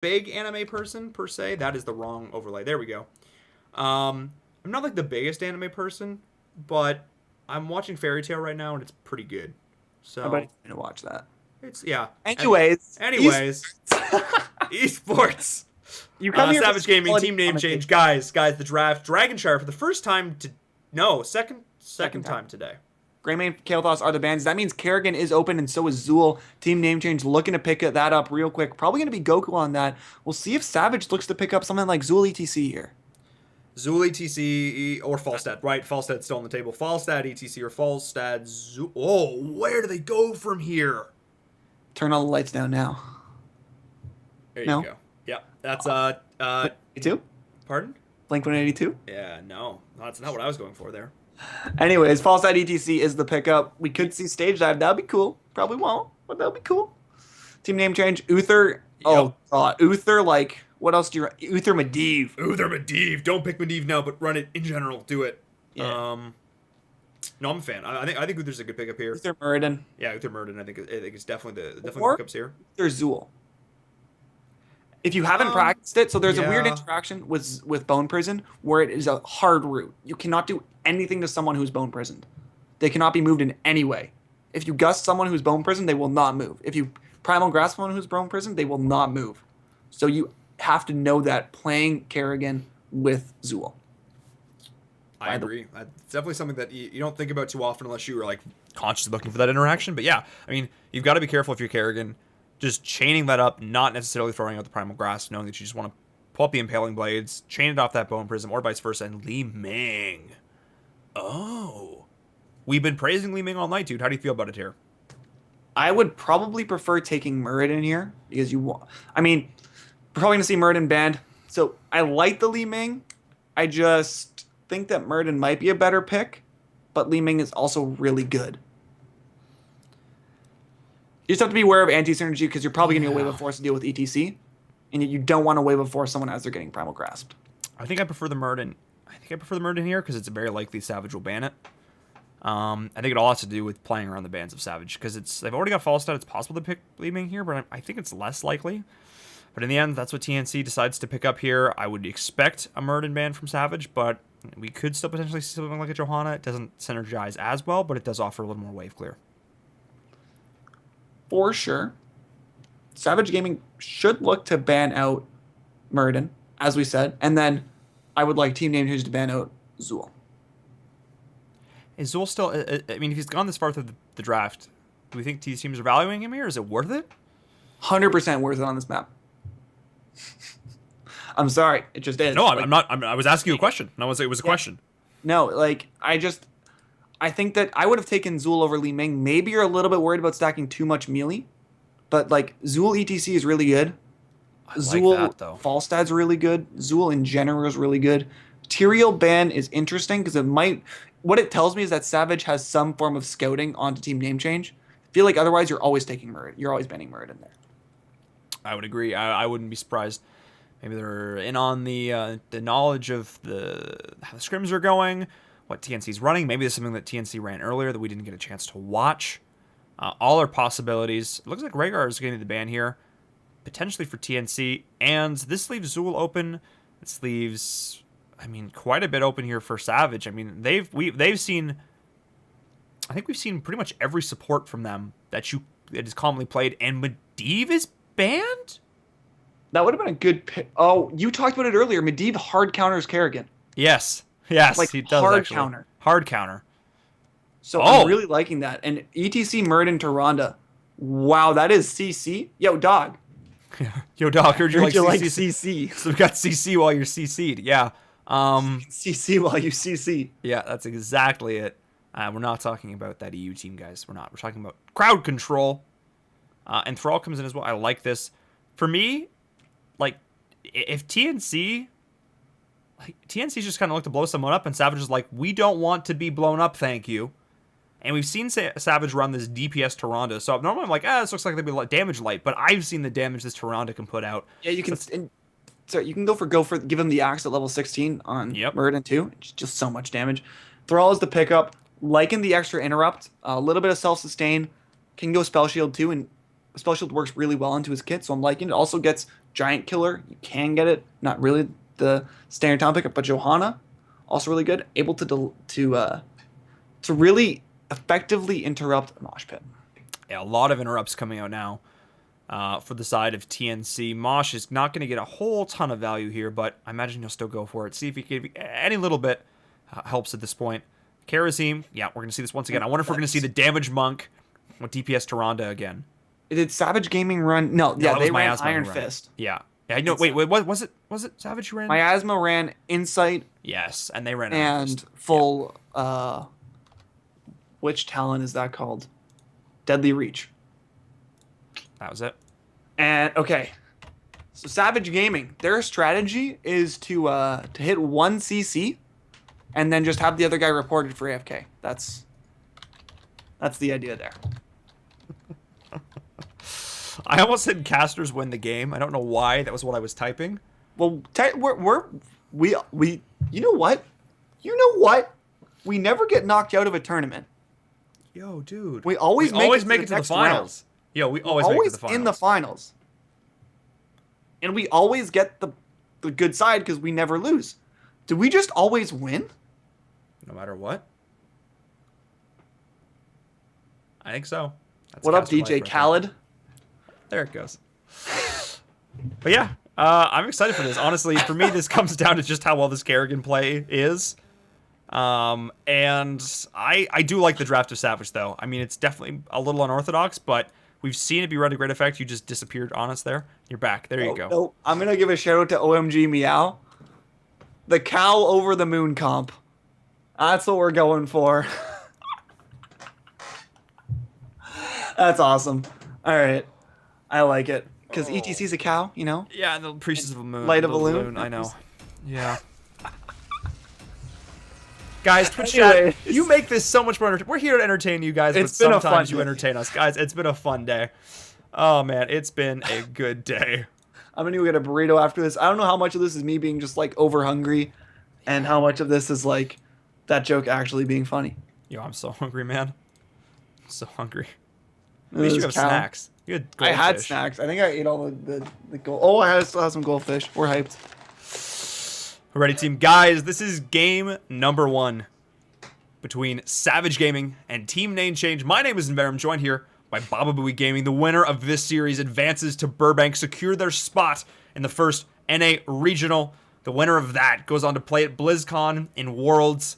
big anime person per se. That is the wrong overlay. There we go. I'm not like the biggest anime person, but I'm watching Fairy Tail right now and it's pretty good. I bet So you to watch that. it's yeah. Anyways, Anyways, esports. you come here Savage for Gaming quality team name commentating. change, guys. The draft. Dragonshire for the first time to no second time today. Greymane Kael'thas are the bans. That means Kerrigan is open and so is Zool. Team name change looking to pick that up real quick. Probably going to be Goku on that. We'll see if Savage looks to pick up something like Zool ETC here. Zool ETC or Falstad, right? Falstad's still on the table. Falstad ETC or Falstad Zool. Oh, where do they go from here? Turn all the lights down now. There you go. Yeah, that's 82? Pardon? Blink 182? Yeah, no, that's not what I was going for there. Anyways, Falstad ETC is the pickup. We could see stage dive. That'd be cool. Probably won't, but that'd be cool. Team name change. Uther. Oh, God. Uther, like, what else do you... Uther Medivh. Uther Medivh. Don't pick Medivh now, but run it in general. Do it. Yeah. No, I'm a fan. I think Uther's a good pickup here. Uther Muradin. Yeah, Uther Muradin. I think it's definitely the Or pickups here. Uther Zool. If you haven't practiced it, so there's a weird yeah. interaction with Bone Prison where it is a hard route. You cannot do anything to someone who's bone prisoned. They cannot be moved in any way. If you gust someone who's bone prisoned, they will not move. If you primal grasp someone who's bone prisoned, they will not move. So you have to know that playing Kerrigan with Zool. I agree. It's definitely something that you don't think about too often unless you are like consciously looking for that interaction. But yeah, I mean, you've got to be careful if you're Kerrigan. Just chaining that up, not necessarily throwing out the primal grasp, knowing that you just want to pull up the impaling blades, chain it off that bone prism, or vice versa. And Li Ming. Oh. We've been praising Li Ming all night, dude. How do you feel about it here? I would probably prefer taking Muradin here because I mean, we're probably going to see Muradin banned. So I like the Li Ming. I just think that Muradin might be a better pick, but Li Ming is also really good. You just have to be aware of anti-synergy because you're probably going to get Wave of Force to deal with ETC, and you don't want to Wave of Force someone as they're getting Primal Grasped. I think I prefer the Muradin. Here because it's very likely Savage will ban it. I think it all has to do with playing around the bans of Savage because they've already got Falstad. It's possible to pick Li Ming here, but I think it's less likely. But in the end, that's what TNC decides to pick up here. I would expect a Muradin ban from Savage, but we could still potentially see something like a Johanna. It doesn't synergize as well, but it does offer a little more wave clear. For sure. Savage Gaming should look to ban out Muradin, as we said, and then I would like Team Name Change to ban out Zool. Is Zool still... I mean, if he's gone this far through the draft, do we think these teams are valuing him here? Is it worth it? 100% worth it on this map. I'm sorry. It just is. No, I'm not. I was asking you a question. No, it was a question. No, like, I think that I would have taken Zool over Li Ming. Maybe you're a little bit worried about stacking too much melee, but, like, Zool ETC is really good. Zool that, though. Falstad's really good. Zool in general is really good. Tyrael ban is interesting because what it tells me is that Savage has some form of scouting onto team name change. I feel like otherwise you're always taking Muradin. You're always banning Muradin there. I would agree. I wouldn't be surprised. Maybe they're in on the knowledge of how the scrims are going, what TNC's running. Maybe there's something that TNC ran earlier that we didn't get a chance to watch. All are possibilities. It looks like Rhaegar is getting the ban here, potentially for TNC, and this leaves Zool open. This leaves, I mean, quite a bit open here for Savage. I mean, they've seen, I think we've seen pretty much every support from them that is commonly played, and Medivh is banned? That would have been a good pick. Oh, you talked about it earlier. Medivh hard counters Kerrigan. Yes, like he does hard actually. Counter. Hard counter. So I'm really liking that. And ETC Muradin to Ronda. Wow, that is CC. Yo, dog. Yo, dog, heard you like CC. So we got CC while you're CC'd. Yeah. CC while you CC. Yeah, that's exactly it. We're not talking about that EU team, guys. We're not. We're talking about crowd control. And Thrall comes in as well. I like this. For me, like, if TNC's just kind of looked to blow someone up, and Savage is like, we don't want to be blown up, thank you. And we've seen Savage run this DPS Tyrande, so normally I'm like, this looks like they'd be damage light, but I've seen the damage this Tyrande can put out. Yeah, you can. You can go for give him the axe at level 16 on Muradin too. It's just so much damage. Thrall is the pickup. Liking the extra interrupt, a little bit of self sustain. Can go spell shield too, and spell shield works really well into his kit. So I'm liking it. Also gets Giant Killer, you can get it. Not really the standard talent pickup, but Johanna, also really good. Able to really effectively interrupt a mosh pit. Yeah, a lot of interrupts coming out now for the side of TNC. Mosh is not going to get a whole ton of value here, but I imagine he'll still go for it. See if he can, any little bit helps at this point. Karazim, yeah, we're going to see this once again. I wonder if we're going to see the Damage Monk with DPS Tyrande again. Did Savage Gaming run? No, yeah, that they was ran Miasma Iron who ran it. Fist. Yeah. Yeah, no, wait, what was it? Was it Savage who ran? Miasma ran Insight. Yes, and they ran and Iron Fist. full. Which talent is that called? Deadly Reach. That was it. And okay, so Savage Gaming, their strategy is to hit 1 CC, and then just have the other guy reported for AFK. That's the idea there. I almost said casters win the game. I don't know why. That was what I was typing. Well, we you know what? You know what? We never get knocked out of a tournament. Yo, dude. We always make it to the finals. Yo, we always make it to the finals. In the finals. And we always get the good side because we never lose. Do we just always win? No matter what? I think so. That's what up, caster life DJ right Khaled? There it goes. But yeah, I'm excited for this. Honestly, for me, this comes down to just how well this Kerrigan play is. And I do like the draft of Savage, though. I mean, it's definitely a little unorthodox, but we've seen it be run to great effect. You just disappeared on us there. You're back. There you go. No. I'm going to give a shout out to OMG Meow. The cow over the moon comp. That's what we're going for. That's awesome. All right. I like it. Because ETC's a cow, you know? Yeah, the Priestess of the Moon. Light of a Loon. I know. Yeah. Guys, Twitch Anyways. chat, you make this so much more entertaining. We're here to entertain you guys, but It's been a sometimes fun you day. entertain us. Guys, it's been a fun day. Oh, man, it's been a good day. I'm going to go get a burrito after this. I don't know how much of this is me being just, like, over hungry and how much of this is, like, that joke actually being funny. Yo, I'm so hungry, man. I'm so hungry. At This least you have cow. snacks. You had I had goldfish. snacks. I think I ate all the gold. Oh, I still have some goldfish. We're hyped. Ready, team. Guys, this is game number 1 between Savage Gaming and Team Name Change. My name is Inver. I'm joined here by Baba Booey Gaming. The winner of this series advances to Burbank, secure their spot in the first NA Regional. The winner of that goes on to play at BlizzCon in Worlds.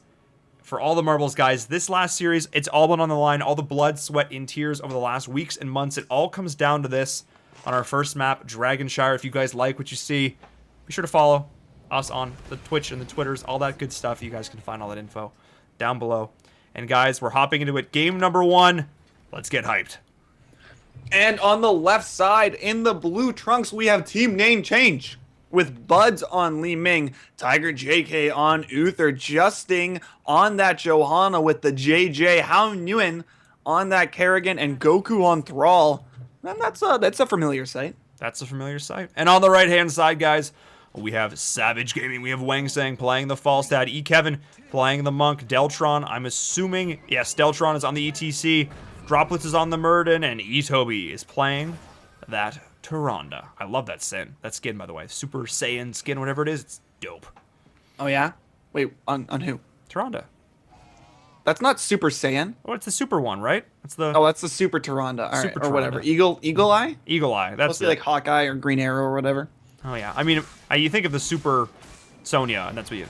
For all the marbles, guys, this last series, it's all been on the line. All the blood, sweat, and tears over the last weeks and months. It all comes down to this on our first map, Dragonshire. If you guys like what you see, be sure to follow us on the Twitch and the Twitters, all that good stuff. You guys can find all that info down below. And guys, we're hopping into it. Game number 1. Let's get hyped. And on the left side, in the blue trunks, we have Team Name Change. With Buds on Li Ming, Tiger JK on Uther, Justing on that Johanna with the JJ, Hao Nguyen on that Kerrigan, and Goku on Thrall. Man, that's a familiar sight. That's a familiar sight. And on the right-hand side, guys, we have Savage Gaming. We have Wang Sang playing the Falstad, E. Kevin playing the Monk, Deltron. I'm assuming, yes, Deltron is on the ETC, Droplets is on the Murden, and Itobi is playing that Tyrande. I love that skin, by the way. Super Saiyan skin, whatever it is, it's dope. Oh, yeah? Wait, on who? Tyrande. That's not Super Saiyan. Oh, it's the super one, right? It's the Oh, that's the Super Tyrande. All right, Super or whatever. Tyrande. Eagle Eye? Eagle Eye. That's Supposed to be like Hawkeye or Green Arrow or whatever. Oh, yeah. I mean, you think of the Super Sonya, and that's what you...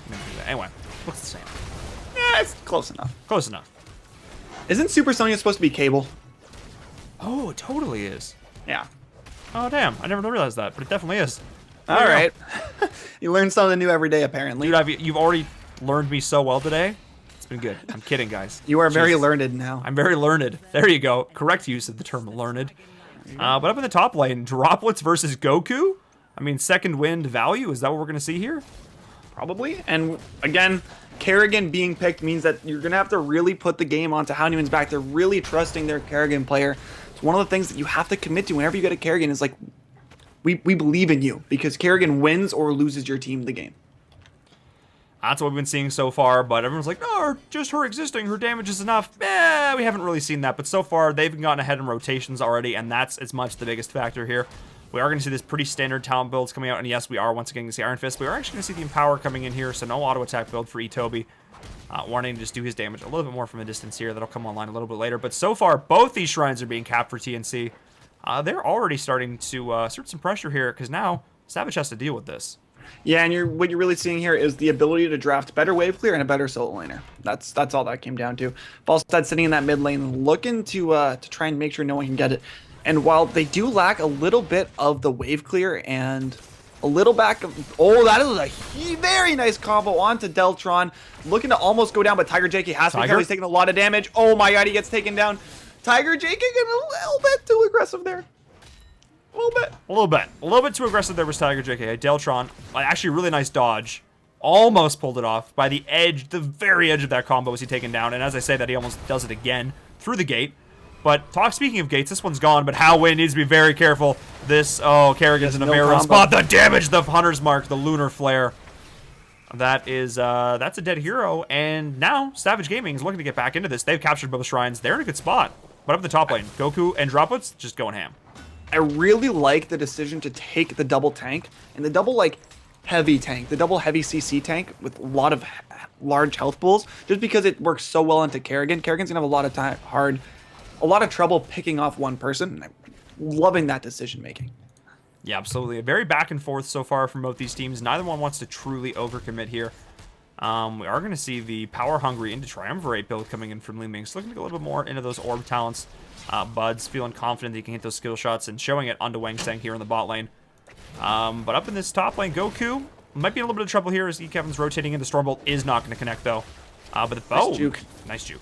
Anyway, looks the same. Yeah, it's close enough. Close enough. Isn't Super Sonya supposed to be Cable? Oh, it totally is. Yeah. Oh, damn. I never realized that, but it definitely is. All right. You learn something new every day, apparently. Dude, you've already learned me so well today. It's been good. I'm kidding, guys. You are very Jesus. learned now. I'm very learned. There you go. Correct use of the term learned. But up in the top lane, Droplets versus Goku. I mean, second wind value. Is that what we're going to see here? Probably. And again, Kerrigan being picked means that you're going to have to really put the game onto Hao Nguyen's back. They're really trusting their Kerrigan player. It's one of the things that you have to commit to whenever you get a Kerrigan is like, we believe in you, because Kerrigan wins or loses your team the game. That's what we've been seeing so far, but everyone's like, no, just her existing, her damage is enough. We haven't really seen that, but so far they've gotten ahead in rotations already, and that's as much the biggest factor here. We are going to see this pretty standard talent builds coming out, and yes, we are once again going to see Iron Fist. We are actually going to see the Empower coming in here, so no auto attack build for Itobi. Wanting to just do his damage a little bit more from a distance here. That'll come online a little bit later. But so far, both these shrines are being capped for TNC. They're already starting to assert some pressure here, because now Savage has to deal with this. Yeah, and what you're really seeing here is the ability to draft better wave clear and a better solo laner. That's all that came down to. Falstad sitting in that mid lane, looking to try and make sure no one can get it. And while they do lack a little bit of the wave clear and a little back of... Oh, that is a very nice combo onto Deltron. Looking to almost go down, but Tiger JK has to be careful. He's taking a lot of damage. Oh my god, he gets taken down. Tiger JK getting a little bit too aggressive there. A little bit too aggressive there was Tiger JK. Deltron, actually really nice dodge. Almost pulled it off by the edge, the very edge of that combo was he taken down. And as I say that, he almost does it again through the gate. But speaking of gates, this one's gone, but Howwin needs to be very careful. Kerrigan's in a very rough spot. The damage, the Hunter's Mark, the Lunar Flare. That's a dead hero, and now Savage Gaming is looking to get back into this. They've captured both shrines. They're in a good spot. But up the top lane, Goku and Droplets just going ham. I really like the decision to take the double tank, and the double, heavy tank, the double heavy CC tank with a lot of large health pools, just because it works so well into Kerrigan. Kerrigan's going to have a lot of trouble picking off one person. I'm loving that decision making. Yeah, absolutely. A very back and forth so far from both these teams. Neither one wants to truly overcommit here. We are going to see the Power Hungry into Triumvirate build coming in from Li Ming. So looking to get a little bit more into those orb talents. Bud's feeling confident that he can hit those skill shots and showing it onto Wang Seng here in the bot lane. But up in this top lane, Goku might be in a little bit of trouble here as Kevin's rotating into Stormbolt. Is not going to connect though. But the nice juke. Nice juke.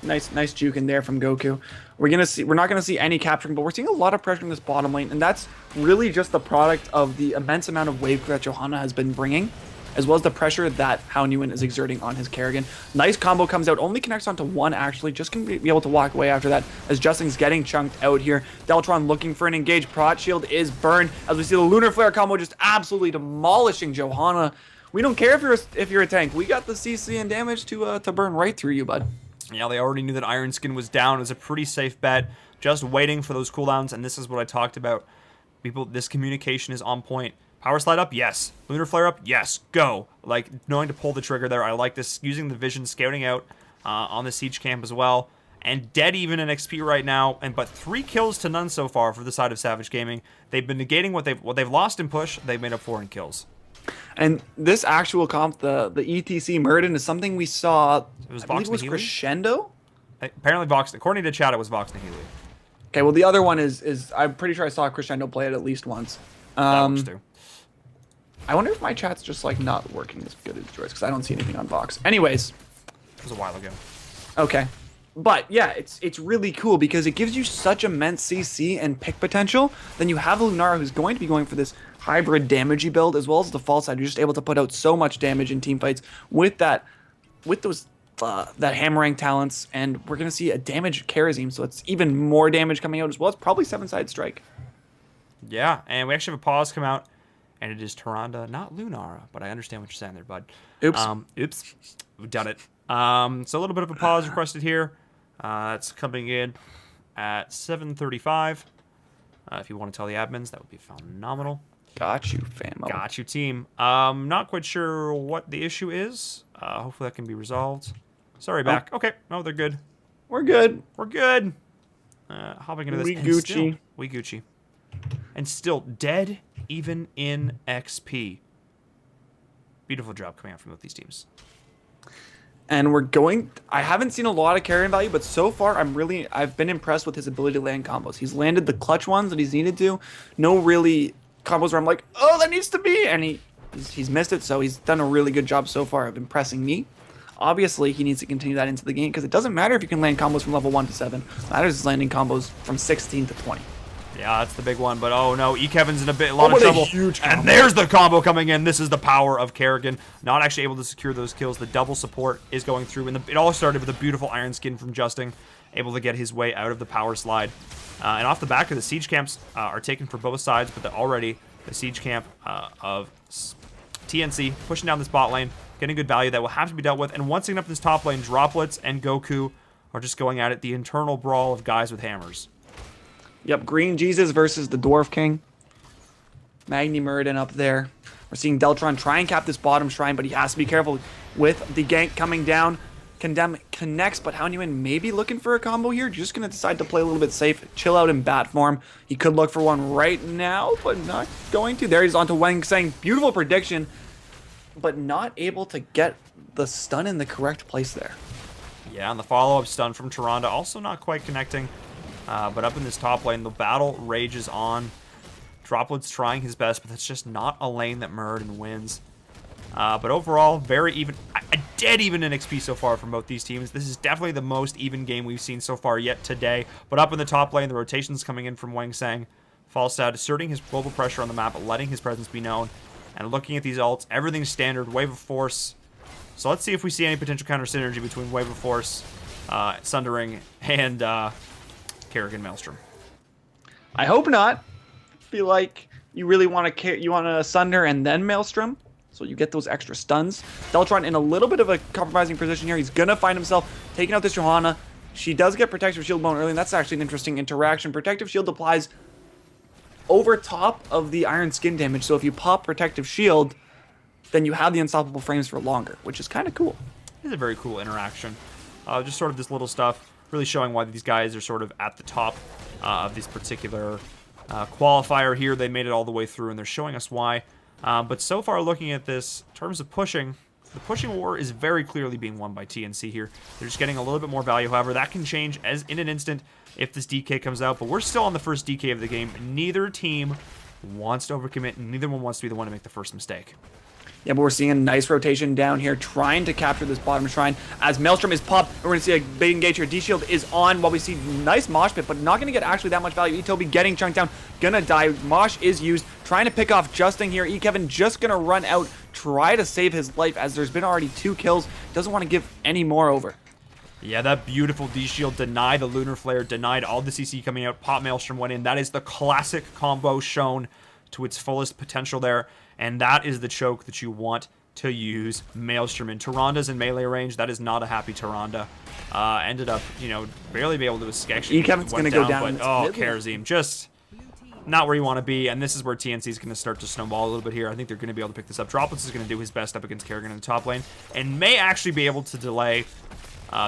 Nice juke in there from Goku. We're not gonna see any capturing, but we're seeing a lot of pressure in this bottom lane, and that's really just the product of the immense amount of wave that Johanna has been bringing, as well as the pressure that Hao Nguyen is exerting on his Kerrigan. Nice combo comes out, only connects onto one actually, just gonna be able to walk away after that, as Justin's getting chunked out here. Deltron looking for an engaged prot shield is burned, as we see the Lunar Flare combo just absolutely demolishing Johanna. We don't care if you're a tank, we got the CC and damage to burn right through you, bud. Yeah, they already knew that Iron Skin was down. It was a pretty safe bet. Just waiting for those cooldowns, and this is what I talked about. People, this communication is on point. Power slide up, yes. Lunar Flare up, yes. Go. Knowing to pull the trigger there. I like this. Using the vision, scouting out on the siege camp as well. And dead even in XP right now. But 3 kills to none so far for the side of Savage Gaming. They've been negating what they've lost in push. They've made up for in kills. And this actual comp, the ETC Murden, is something we saw. I believe it was Crescendo. Apparently, according to chat, it was Vox Nihili. Okay, well the other one is I'm pretty sure I saw Crescendo play it at least once. That works too. I wonder if my chat's just not working as good as Joyce, because I don't see anything on Vox. Anyways, it was a while ago. Okay. But yeah, it's really cool because it gives you such immense CC and pick potential. Then you have Lunara, who's going to be going for this hybrid damagey build, as well as the fall side. You're just able to put out so much damage in team fights with that hammering talents, and we're gonna see a damage Karazim, so it's even more damage coming out as well. It's probably 7-side strike. Yeah, and we actually have a pause come out, and it is Tyrande, not Lunara, but I understand what you're saying there, bud. Oops. Oops. We've done it. So a little bit of a pause requested here. It's coming in at 7:35. If you want to tell the admins, that would be phenomenal. Got you, famo. Got you, team. Not quite sure what the issue is. Hopefully that can be resolved. Sorry, back. Okay. No, they're good. We're good. We're good. Hopping into this. We Gucci. And still dead even in XP. Beautiful job coming out from both these teams. And I haven't seen a lot of carrying value, but so far I've been impressed with his ability to land combos. He's landed the clutch ones that he's needed to. No really combos where I'm like, oh, that needs to be, and he's missed it. So he's done a really good job so far of impressing me. Obviously, he needs to continue that into the game, because it doesn't matter if you can land combos from level 1 to 7. It matters is landing combos from 16 to 20. Yeah, that's the big one. But oh no, Kevin's in a lot of trouble. Huge combo. And there's the combo coming in. This is the power of Kerrigan. Not actually able to secure those kills. The double support is going through. And it all started with a beautiful Iron Skin from Justin, able to get his way out of the power slide. And off the back of the siege camps are taken for both sides, but already the siege camp of TNC pushing down this bot lane, getting good value that will have to be dealt with. And once again up this top lane, Droplets and Goku are just going at it. The internal brawl of guys with hammers. Yep, Green Jesus versus the Dwarf King. Magni Muradin up there. We're seeing Deltron try and cap this bottom shrine, but he has to be careful with the gank coming down. Condemn connects, but Hownyuan may be looking for a combo here. Just going to decide to play a little bit safe, chill out in bat form. He could look for one right now, but not going to. There he's onto Wang saying beautiful prediction, but not able to get the stun in the correct place there. Yeah, and the follow-up stun from Tyrande also not quite connecting. But up in this top lane, the battle rages on. Droplet's trying his best, but that's just not a lane that Muradin wins. But overall, very even, a dead even in XP so far from both these teams. This is definitely the most even game we've seen so far yet today. But up in the top lane, the rotation's coming in from Wang Sang. Falstad asserting his global pressure on the map, letting his presence be known. And looking at these ults, everything's standard, Wave of Force. So let's see if we see any potential counter synergy between Wave of Force, Sundering, and Kerrigan Maelstrom. I hope not. Feel like you really want to Sunder and then Maelstrom, so you get those extra stuns. Deltron in a little bit of a compromising position here. He's gonna find himself taking out this Johanna. She does get Protective Shield blown early, and that's actually an interesting interaction. Protective Shield applies over top of the Iron Skin damage, so if you pop Protective Shield, then you have the unstoppable frames for longer, which is kind of cool. It's a very cool interaction. Just sort of this little stuff, really showing why these guys are sort of at the top of this particular qualifier here. They made it all the way through, and they're showing us why. But so far, looking at this, in terms of pushing, the pushing war is very clearly being won by TNC here. They're just getting a little bit more value. However, that can change as in an instant if this DK comes out. But we're still on the first DK of the game. Neither team wants to overcommit, and neither one wants to be the one to make the first mistake. Yeah, but we're seeing a nice rotation down here, trying to capture this bottom shrine. As Maelstrom is popped, we're going to see a big engage here. D-Shield is on while we see nice mosh pit, but not going to get actually that much value. Itobi getting chunked down, gonna die. Mosh is used, trying to pick off Justin here. Kevin just going to run out, try to save his life, as there's been already 2 kills. Doesn't want to give any more over. Yeah, that beautiful D-Shield denied the Lunar Flare, denied all the CC coming out. Pop Maelstrom went in. That is the classic combo shown to its fullest potential there. And that is the choke that you want to use Maelstrom in. Tyrande's in melee range. That is not a happy Tyrande. Ended up, you know, barely be able to escape. Kevin's going to go down. But, oh, Karazim, just not where you want to be. And this is where TNC is going to start to snowball a little bit here. I think they're going to be able to pick this up. Droplets is going to do his best up against Kerrigan in the top lane. And may actually be able to delay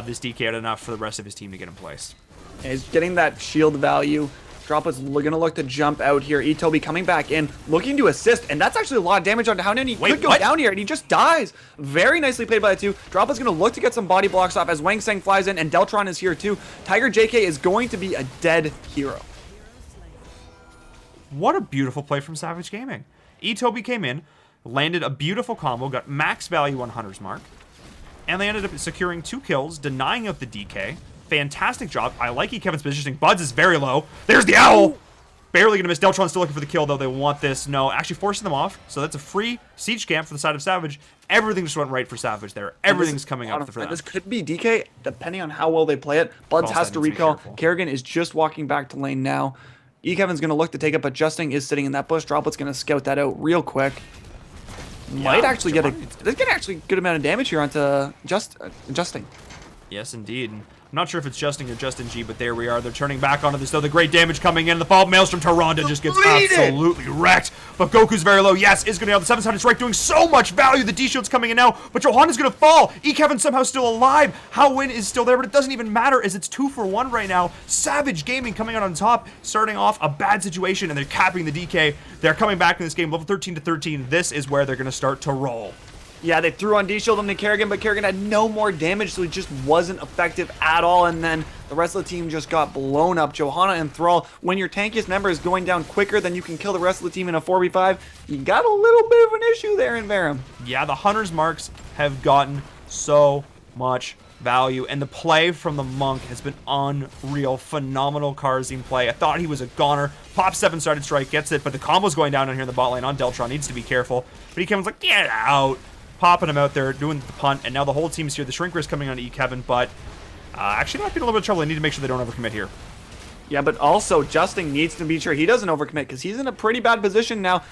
this DK out enough for the rest of his team to get in place. Yeah, he's getting that shield value. Droplet's going to look to jump out here. Itobi coming back in, looking to assist, and that's actually a lot of damage onto Hound, and he could go down here, and he just dies. Very nicely played by the two. Droplet's going to look to get some body blocks off as Wang Sang flies in, and Deltron is here too. Tiger JK is going to be a dead hero. What a beautiful play from Savage Gaming. Itobi came in, landed a beautiful combo, got max value on Hunter's Mark, and they ended up securing 2 kills, denying out the DK. Fantastic job. I like Kevin's positioning. Buds is very low. There's the owl. Barely going to miss. Deltron's still looking for the kill, though. They want this. No, actually forcing them off. So that's a free siege camp for the side of Savage. Everything just went right for Savage there. Everything's coming up for them. This could be DK, depending on how well they play it. Buds has to recall. Kerrigan is just walking back to lane now. Kevin's going to look to take it, but Justin is sitting in that bush. Droplet's going to scout that out real quick. Might actually get a... They get actually a good amount of damage here onto Justin. Yes, indeed. I'm not sure if it's Justin or Justin G, but there we are. They're turning back onto this, though. The great damage coming in. The fall Maelstrom Tyrande just gets absolutely wrecked. But Goku's very low. Yes, is going to have the 7-sided strike doing so much value. The D-Shield's coming in now, but Johanna's going to fall. Kevin somehow still alive. Howin is still there, but it doesn't even matter as it's 2 for 1 right now. Savage Gaming coming out on top, starting off a bad situation, and they're capping the DK. They're coming back in this game, level 13 to 13. This is where they're going to start to roll. Yeah, they threw on D-Shield onto Kerrigan, but Kerrigan had no more damage, so he just wasn't effective at all, and then the rest of the team just got blown up. Johanna and Thrall, when your tankiest member is going down quicker than you can kill the rest of the team in a 4v5, you got a little bit of an issue there in Verum. Yeah, the Hunter's Marks have gotten so much value, and the play from the Monk has been unreal. Phenomenal Karazim play. I thought he was a goner. Pop 7-sided strike, gets it, but the combo's going down here in the bot lane on Deltron. Needs to be careful. But Kevin was like, get out. Popping him out there, doing the punt, and now the whole team's here. The Shrinker is coming on Kevin, but actually might be in a little bit of trouble. They need to make sure they don't overcommit here. Yeah, but also Justin needs to be sure he doesn't overcommit because he's in a pretty bad position now.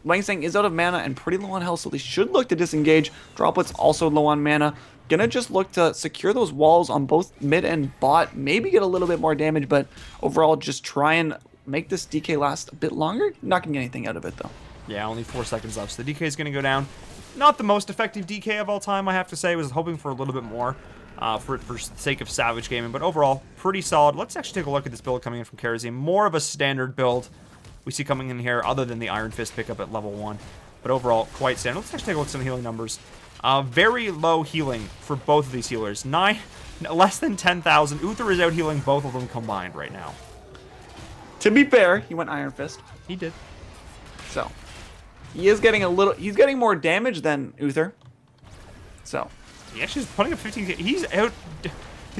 Langsang is out of mana and pretty low on health, so they should look to disengage. Droplets also low on mana. Gonna just look to secure those walls on both mid and bot. Maybe get a little bit more damage, but overall just try and make this DK last a bit longer. Not gonna get anything out of it, though. Yeah, only 4 seconds left, so the DK is going to go down. Not the most effective DK of all time, I have to say. Was hoping for a little bit more for the sake of Savage Gaming, but overall, pretty solid. Let's actually take a look at this build coming in from Karazim. More of a standard build we see coming in here, other than the Iron Fist pickup at level 1. But overall, quite standard. Let's actually take a look at some healing numbers. Very low healing for both of these healers. Less than 10,000. Uther is out healing both of them combined right now. To be fair, he went Iron Fist. He did. So, he is getting he's getting more damage than Uther. So. He actually is putting up 15. He's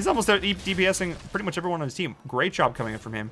almost out DPSing pretty much everyone on his team. Great job coming in from him.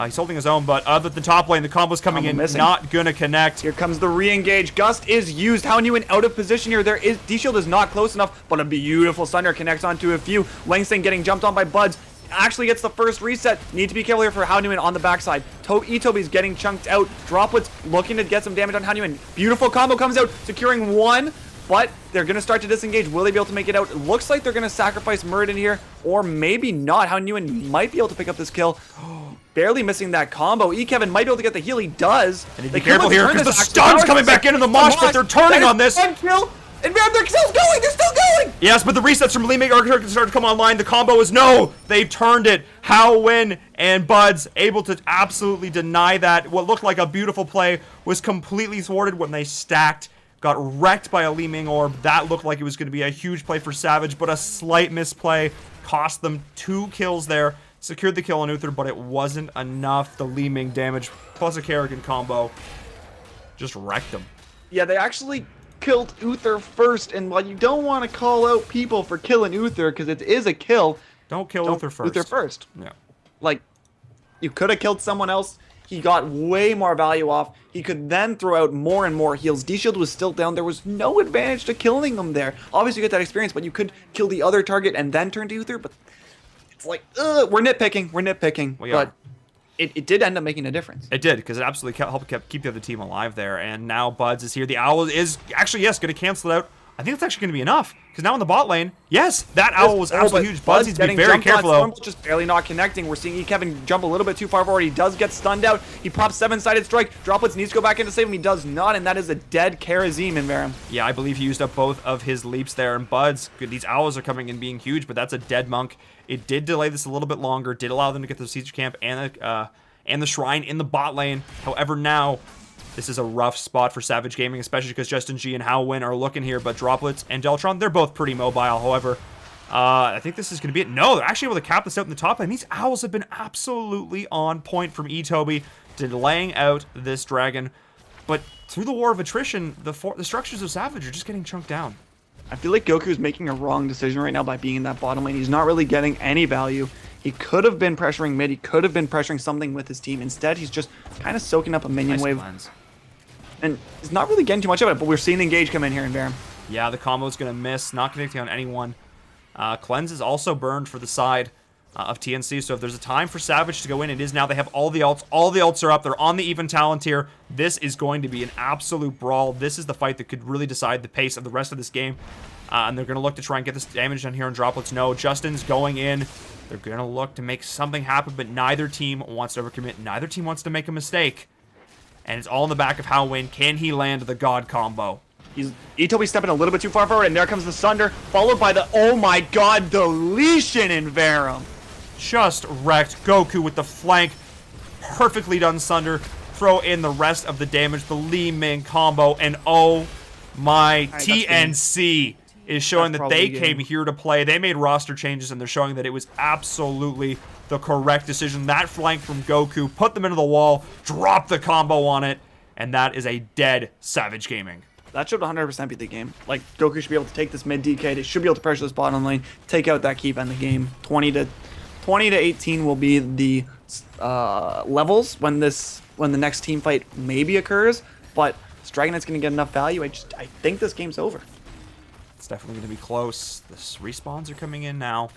He's holding his own, but other than top lane, the combo's coming in, missing. not gonna connect. Here comes the re-engage. Gust is used. How Nguyen out of position here. D-Shield is not close enough, but a beautiful Sunder connects onto a few. Langsang getting jumped on by Buds. Actually gets the first reset. Need to be careful here for How Nguyen on the backside. Itobi's getting chunked out. Droplets looking to get some damage on How Nguyen. Beautiful combo comes out, securing one. But they're going to start to disengage. Will they be able to make it out? It looks like they're going to sacrifice Muradin here, or maybe not. How Nguyen might be able to pick up this kill. Barely missing that combo. Kevin might be able to get the heal. He does. And be careful here because the stun's coming back into the mosh, but they're turning on this. Kill. And man, they're still going. They're still going. Yes, but the resets from Lee Make Archer start to come online. The combo is no. They turned it. Howwin and Buds able to absolutely deny that. What looked like a beautiful play was completely thwarted when they stacked. Got wrecked by a Li Ming orb. That looked like it was going to be a huge play for Savage, but a slight misplay cost them 2 kills there. Secured the kill on Uther, but it wasn't enough. The Li Ming damage plus a Kerrigan combo just wrecked them. Yeah, they actually killed Uther first, and while you don't want to call out people for killing Uther, because it is a kill, don't kill Uther first. Uther first. Yeah. Like, you could have killed someone else. He got way more value off. He could then throw out more and more heals. D-Shield was still down. There was no advantage to killing them there. Obviously, you get that experience, but you could kill the other target and then turn to Uther. But it's like, we're nitpicking. We're nitpicking. But it did end up making a difference. It did, because it absolutely helped keep the other team alive there. And now Buds is here. The Owl is actually, yes, going to cancel it out. I think it's actually going to be enough, because now in the bot lane, yes, that Owl was absolutely huge. Buds needs to be very careful, though. Just barely not connecting. We're seeing Kevin jump a little bit too far forward. He does get stunned out. He pops 7-sided strike. Droplets needs to go back in to save him. He does not, and that is a dead Karazim in Verum. Yeah, I believe he used up both of his leaps there. And Buds, these Owls are coming in being huge, but that's a dead Monk. It did delay this a little bit longer. Did allow them to get the Siege Camp and the Shrine in the bot lane. However, now this is a rough spot for Savage Gaming, especially because Justin G and Howwin are looking here, but Droplets and Deltron, they're both pretty mobile. However, I think this is going to be it. No, they're actually able to cap this out in the top lane. These Owls have been absolutely on point from Itobi, delaying out this dragon. But through the war of attrition, the structures of Savage are just getting chunked down. I feel like Goku is making a wrong decision right now by being in that bottom lane. He's not really getting any value. He could have been pressuring mid. He could have been pressuring something with his team. Instead, he's just kind of soaking up a minion wave. Cleanse. And he's not really getting too much of it, but we're seeing the engage come in here in Verum. Yeah, the combo's going to miss. Not connecting on anyone. Cleanse is also burned for the side of TNC. So if there's a time for Savage to go in, it is now. They have all the ults. All the ults are up. They're on the even talent here. This is going to be an absolute brawl. This is the fight that could really decide the pace of the rest of this game. And they're going to look to try and get this damage done here on Droplets. No, Justin's going in. They're going to look to make something happen, but neither team wants to overcommit. Neither team wants to make a mistake. And it's all in the back of Howwin. Can he land the God combo? Itobi's stepping a little bit too far forward, and there comes the Sunder, followed by the, oh my god, deletion in Verum. Just wrecked. Goku with the flank. Perfectly done Sunder. Throw in the rest of the damage. The Li Ming combo. And oh my, right, TNC is showing that they came here to play. They made roster changes, and they're showing that it was absolutely the correct decision. That flank from Goku, put them into the wall, drop the combo on it, and that is a dead Savage Gaming. That should 100% be the game. Like, Goku should be able to take this mid DK. They should be able to pressure this bottom lane, take out that keep, end the game. 20 to 18 will be the levels when the next team fight maybe occurs, but Dragonite's going to get enough value. I think this game's over. It's definitely going to be close. The respawns are coming in now.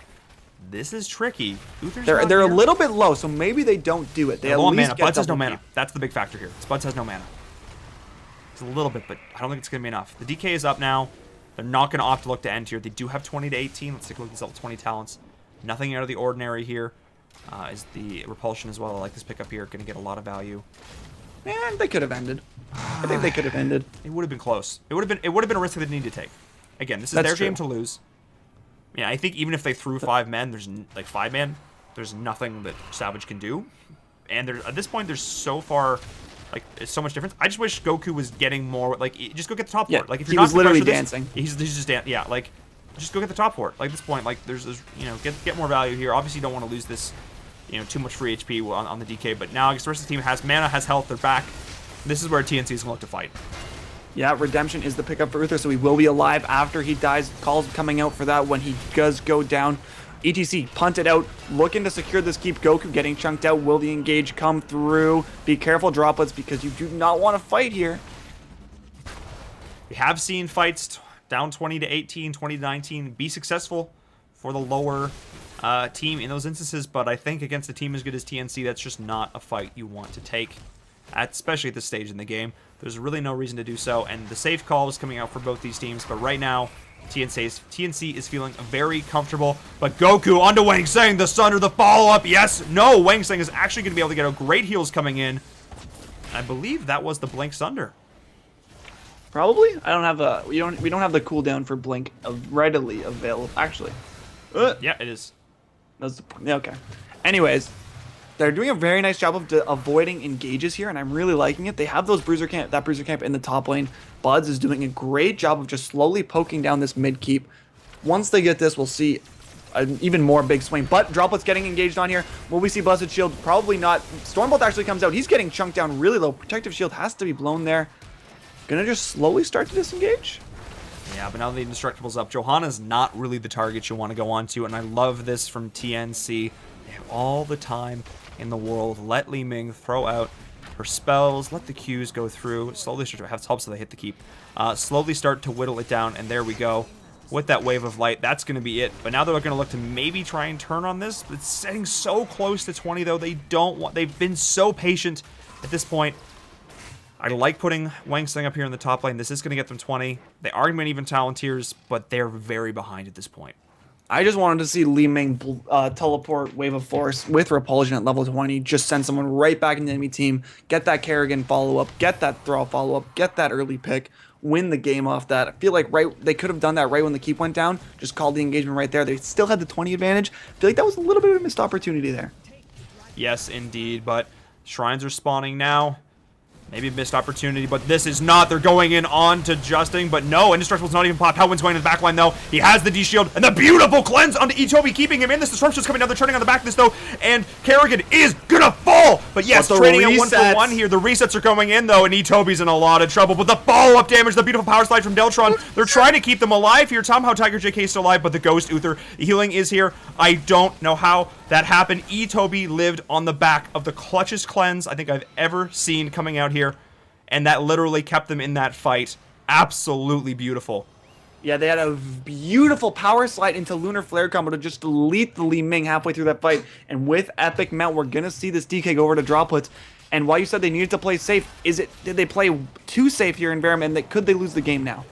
This is tricky. They're a little bit low, so maybe they don't do it. They low on mana. Buds has no mana. That's the big factor here. Buds has no mana. a little bit, but I don't think it's going to be enough. The DK is up now. They're not going to opt to look to end here. They do have 20 to 18. Let's take a look at these level 20 talents. Nothing out of the ordinary here. Is the repulsion as well. I like this pickup here. Going to get a lot of value. Man, they could have ended. I think they could have ended. It would have been close. It would have been a risk that they need to take. Again, this is their game to lose. Yeah, I think even if they threw 5 men, there's like 5 man, there's nothing that Savage can do. And at this point, there's so far, like, it's so much difference. I just wish Goku was getting more, like, just go get the top fort. Like, if you're he was not literally dancing. He's just dancing. Yeah, like, just go get the top fort. Like, at this point, like, there's you know, get more value here. Obviously, you don't want to lose this, you know, too much free HP on the DK. But now, I guess the rest of the team has mana, has health, they're back. This is where TNC is going to look to fight. Yeah, Redemption is the pickup for Uther, so he will be alive after he dies. Calls coming out for that when he does go down. ETC punted out, looking to secure this keep. Goku getting chunked out. Will the engage come through? Be careful, droplets, because you do not want to fight here. We have seen fights down 20 to 18, 20 to 19 be successful for the lower team in those instances, but I think against a team as good as TNC, that's just not a fight you want to take, especially at this stage in the game. There's really no reason to do so, and the safe call is coming out for both these teams, but right now, TNC is feeling very comfortable, but Goku onto Wang Sang, the Sunder, the follow-up, yes, no, Wang Sang is actually going to be able to get a great heals coming in. I believe that was the Blink Sunder. Probably. I don't have we don't have the cooldown for Blink readily available. Actually, yeah, it is. That's okay. Anyways, they're doing a very nice job of avoiding engages here, and I'm really liking it. They have those bruiser camp in the top lane. Buds is doing a great job of just slowly poking down this mid keep. Once they get this, we'll see an even more big swing. But Droplet's getting engaged on here. Will we see Blessed Shield? Probably not. Stormbolt actually comes out. He's getting chunked down really low. Protective Shield has to be blown there. Gonna just slowly start to disengage. Yeah, but now the Indestructible's up. Johanna's not really the target you want to go on to, and I love this from TNC. They have all the time in the world. Let Li Ming throw out her spells, let the Qs go through, slowly start to have help so they hit the keep. Slowly start to whittle it down, and there we go. With that wave of light, that's going to be it. But now they're going to look to maybe try and turn on this. It's setting so close to 20, though. They've been so patient at this point. I like putting Wang Sang up here in the top lane. This is going to get them 20. They are going to be even Talontiers, but they're very behind at this point. I just wanted to see Li Ming teleport Wave of Force with Repulsion at level 20. Just send someone right back into the enemy team. Get that Kerrigan follow-up. Get that Thrall follow-up. Get that early pick. Win the game off that. I feel like they could have done that right when the keep went down. Just called the engagement right there. They still had the 20 advantage. I feel like that was a little bit of a missed opportunity there. Yes, indeed, but shrines are spawning now. Maybe a missed opportunity, but this is not. They're going in on to Justing, but no, Indestructible's not even popped. Hellwind's going to the backline, though. He has the D-Shield, and the beautiful cleanse onto Itobi, keeping him in this. The Storm Shield's coming down. They're turning on the back of this, though, and Kerrigan is gonna fall. But yes, trading at 1-for-1 here. The resets are going in, though, and Itobi's in a lot of trouble. But the follow-up damage, the beautiful power slide from Deltron. They're trying to keep them alive here. Somehow Tiger JK is still alive, but the Ghost Uther healing is here. I don't know how that happened. Itobi lived on the back of the clutchest cleanse I think I've ever seen coming out here. And that literally kept them in that fight. Absolutely beautiful. Yeah, they had a beautiful power slide into Lunar Flare combo to just delete the Li Ming halfway through that fight. And with Epic Mount, we're going to see this DK go over to Droplets. And while you said they needed to play safe, did they play too safe here in Verum? And could they lose the game now?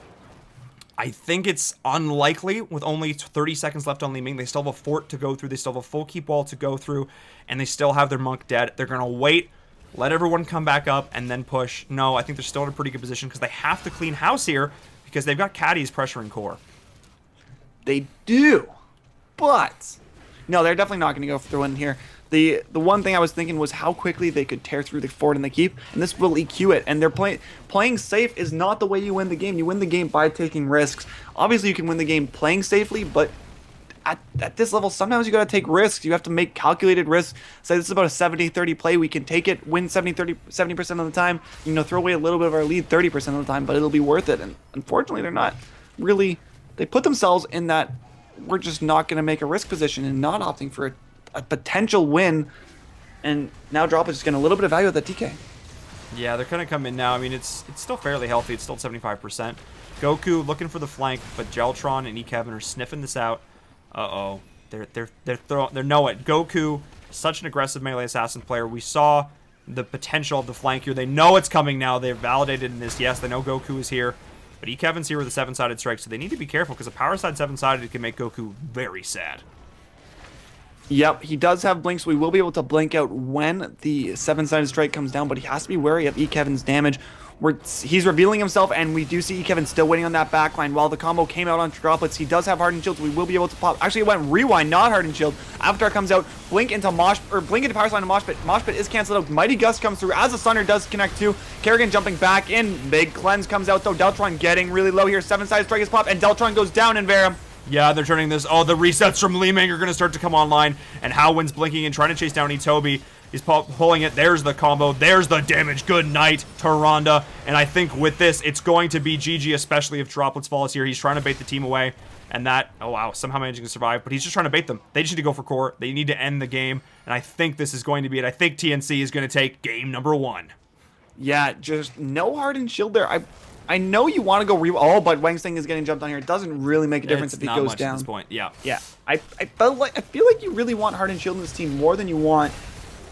I think it's unlikely with only 30 seconds left on Li Ming. They still have a fort to go through. They still have a full keep wall to go through. And they still have their monk dead. They're going to wait. Let everyone come back up and then push. No, I think they're still in a pretty good position because they have to clean house here because they've got Caddies pressuring core. They do, but no, they're definitely not going to go through in here. The one thing I was thinking was how quickly they could tear through the fort and the keep, and this will EQ it. And they're playing safe is not the way you win the game. You win the game by taking risks. Obviously, you can win the game playing safely, but at this level, sometimes you got to take risks. You have to make calculated risks. Say this is about a 70-30 play. We can take it, win 70% of the time, throw away a little bit of our lead 30% of the time, but it'll be worth it. And unfortunately, they're not really. They put themselves in that we're just not going to make a risk position and not opting for a potential win. And now Drop is just getting a little bit of value at that TK. Yeah, they're going to come in now. I mean, it's still fairly healthy. It's still 75%. Goku looking for the flank, but Geltron and E-Kevin are sniffing this out. Uh-oh. They're know it. Goku, such an aggressive melee assassin player. We saw the potential of the flank here. They know it's coming now. They're validated in this. Yes, they know Goku is here. But Kevin's here with a 7-sided strike, so they need to be careful because a power side 7-sided can make Goku very sad. Yep, he does have blink, so we will be able to blink out when the 7-sided strike comes down, but he has to be wary of Kevin's damage. He's revealing himself, and we do see Kevin still waiting on that backline. While the combo came out on droplets, he does have hardened shield, so we will be able to pop. Actually, it went rewind, not hardened shield. Avatar comes out, blink into power slide and mosh pit. Mosh pit is canceled out. Mighty Gust comes through as the Sunder does connect too. Kerrigan jumping back in. Big cleanse comes out though. Deltron getting really low here. 7-sided strike is popped, and Deltron goes down in Verum. Yeah, they're turning this. Oh, the resets from Li Ming are going to start to come online, and Howwin's blinking and trying to chase down Itobi. He's pulling it. There's the combo. There's the damage. Good night to Ronda. And I think with this, it's going to be GG, especially if Droplets falls here. He's trying to bait the team away. And that, oh wow, somehow managing to survive. But he's just trying to bait them. They just need to go for core. They need to end the game. And I think this is going to be it. I think TNC is going to take game number 1. Yeah, just no hardened shield there. I know you want to go oh, but Wang Sing is getting jumped on here. It doesn't really make a difference if he goes down. At this point. Yeah. Yeah. I feel like you really want hardened shield in this team more than you want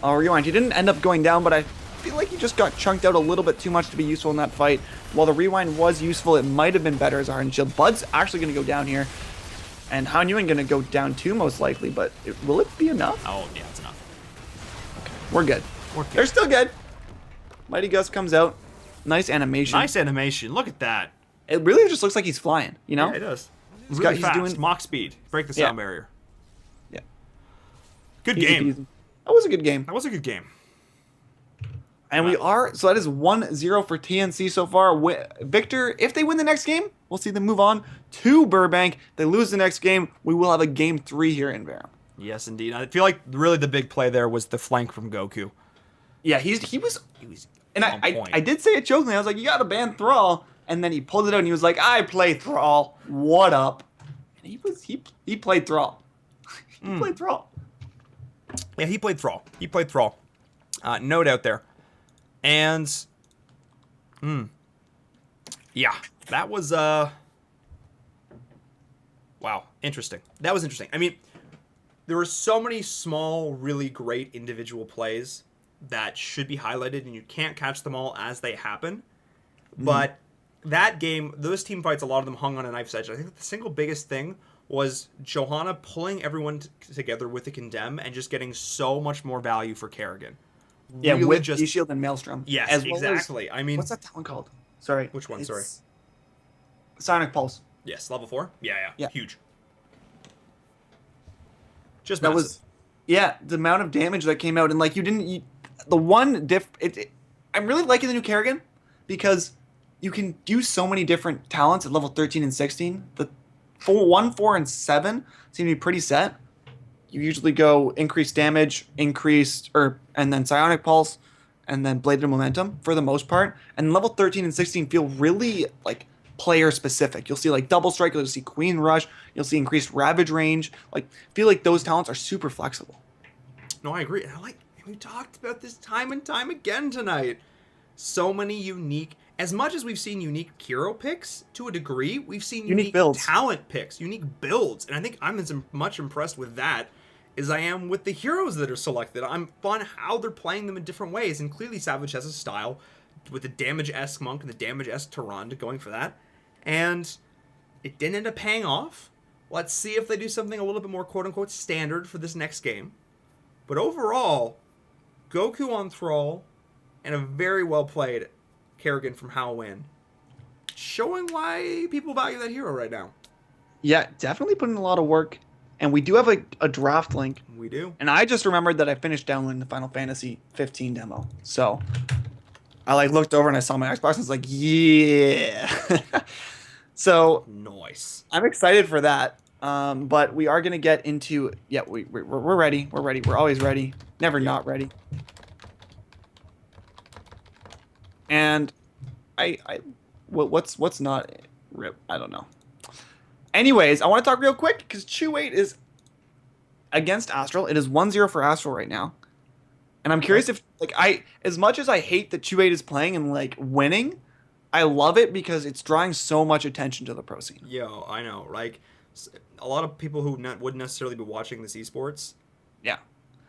Rewind. He didn't end up going down, but I feel like he just got chunked out a little bit too much to be useful in that fight. While the Rewind was useful, it might have been better as a hardened shield. Bud's actually going to go down here. And Hao Nguyen going to go down too, most likely, but will it be enough? Oh, yeah, it's enough. Okay, we're good. They're still good. Mighty Gust comes out. Nice animation. Nice animation. Look at that. It really just looks like he's flying, you know? Yeah, it does. He's fast. Doing Mach speed. Break the sound barrier. Yeah. Good game. Peasy. That was a good game. That was a good game. And so that is 1-0 for TNC so far. Victor, if they win the next game, we'll see them move on to Burbank. They lose the next game, we will have a game 3 here in Verum. Yes, indeed. I feel like really the big play there was the flank from Goku. Yeah, he was and I did say it jokingly. I was like, you gotta ban Thrall. And then he pulled it out and he was like, I play Thrall. What up? And he played Thrall. He played Thrall. Yeah, he played Thrall. No doubt there. And yeah, that was wow, interesting. That was interesting. I mean, there were so many small, really great individual plays that should be highlighted, and you can't catch them all as they happen. But that game, those team fights, a lot of them hung on a knife's edge. I think the single biggest thing was Johanna pulling everyone together with the Condemn and just getting so much more value for Kerrigan. Yeah, really with E-Shield and Maelstrom. Yes, exactly. I mean, what's that talent called? Sorry. Which one? Sorry. Sonic Pulse. Yes, level 4? Yeah. Huge. Just that massive. The amount of damage that came out, and like I'm really liking the new Kerrigan because you can do so many different talents at level 13 and 16. The 1, 4, and 7 seem to be pretty set. You usually go increased damage, and then Psionic Pulse, and then Bladed Momentum for the most part. And level 13 and 16 feel really like player specific. You'll see like Double Strike, you'll see Queen Rush, you'll see increased Ravage range. Like, feel like those talents are super flexible. No, I agree. And we talked about this time and time again tonight. So many unique. As much as we've seen unique hero picks, to a degree, we've seen unique builds. Talent picks, unique builds. And I think I'm as much impressed with that as I am with the heroes that are selected. I'm fun how they're playing them in different ways. And clearly Savage has a style with the damage-esque Monk and the damage-esque Tyrande going for that. And it didn't end up paying off. Let's see if they do something a little bit more quote-unquote standard for this next game. But overall, Goku on Thrall and a very well-played Kerrigan from Hao Nguyen, showing why people value that hero right now. Yeah, definitely putting a lot of work. And we do have a draft link. We do. And I just remembered that I finished downloading the Final Fantasy 15 demo. So I looked over and I saw my Xbox and I was like, yeah. So nice. I'm excited for that. But we are going to get into, we're ready. We're ready. We're always ready. Never not ready. And what's not rip? I don't know. Anyways, I want to talk real quick because Chu8 is against Astral. It is 1-0 for Astral right now. And I'm curious if as much as I hate that Chu8 is playing and winning, I love it because it's drawing so much attention to the pro scene. Yo, I know. A lot of people who wouldn't necessarily be watching this esports. Yeah.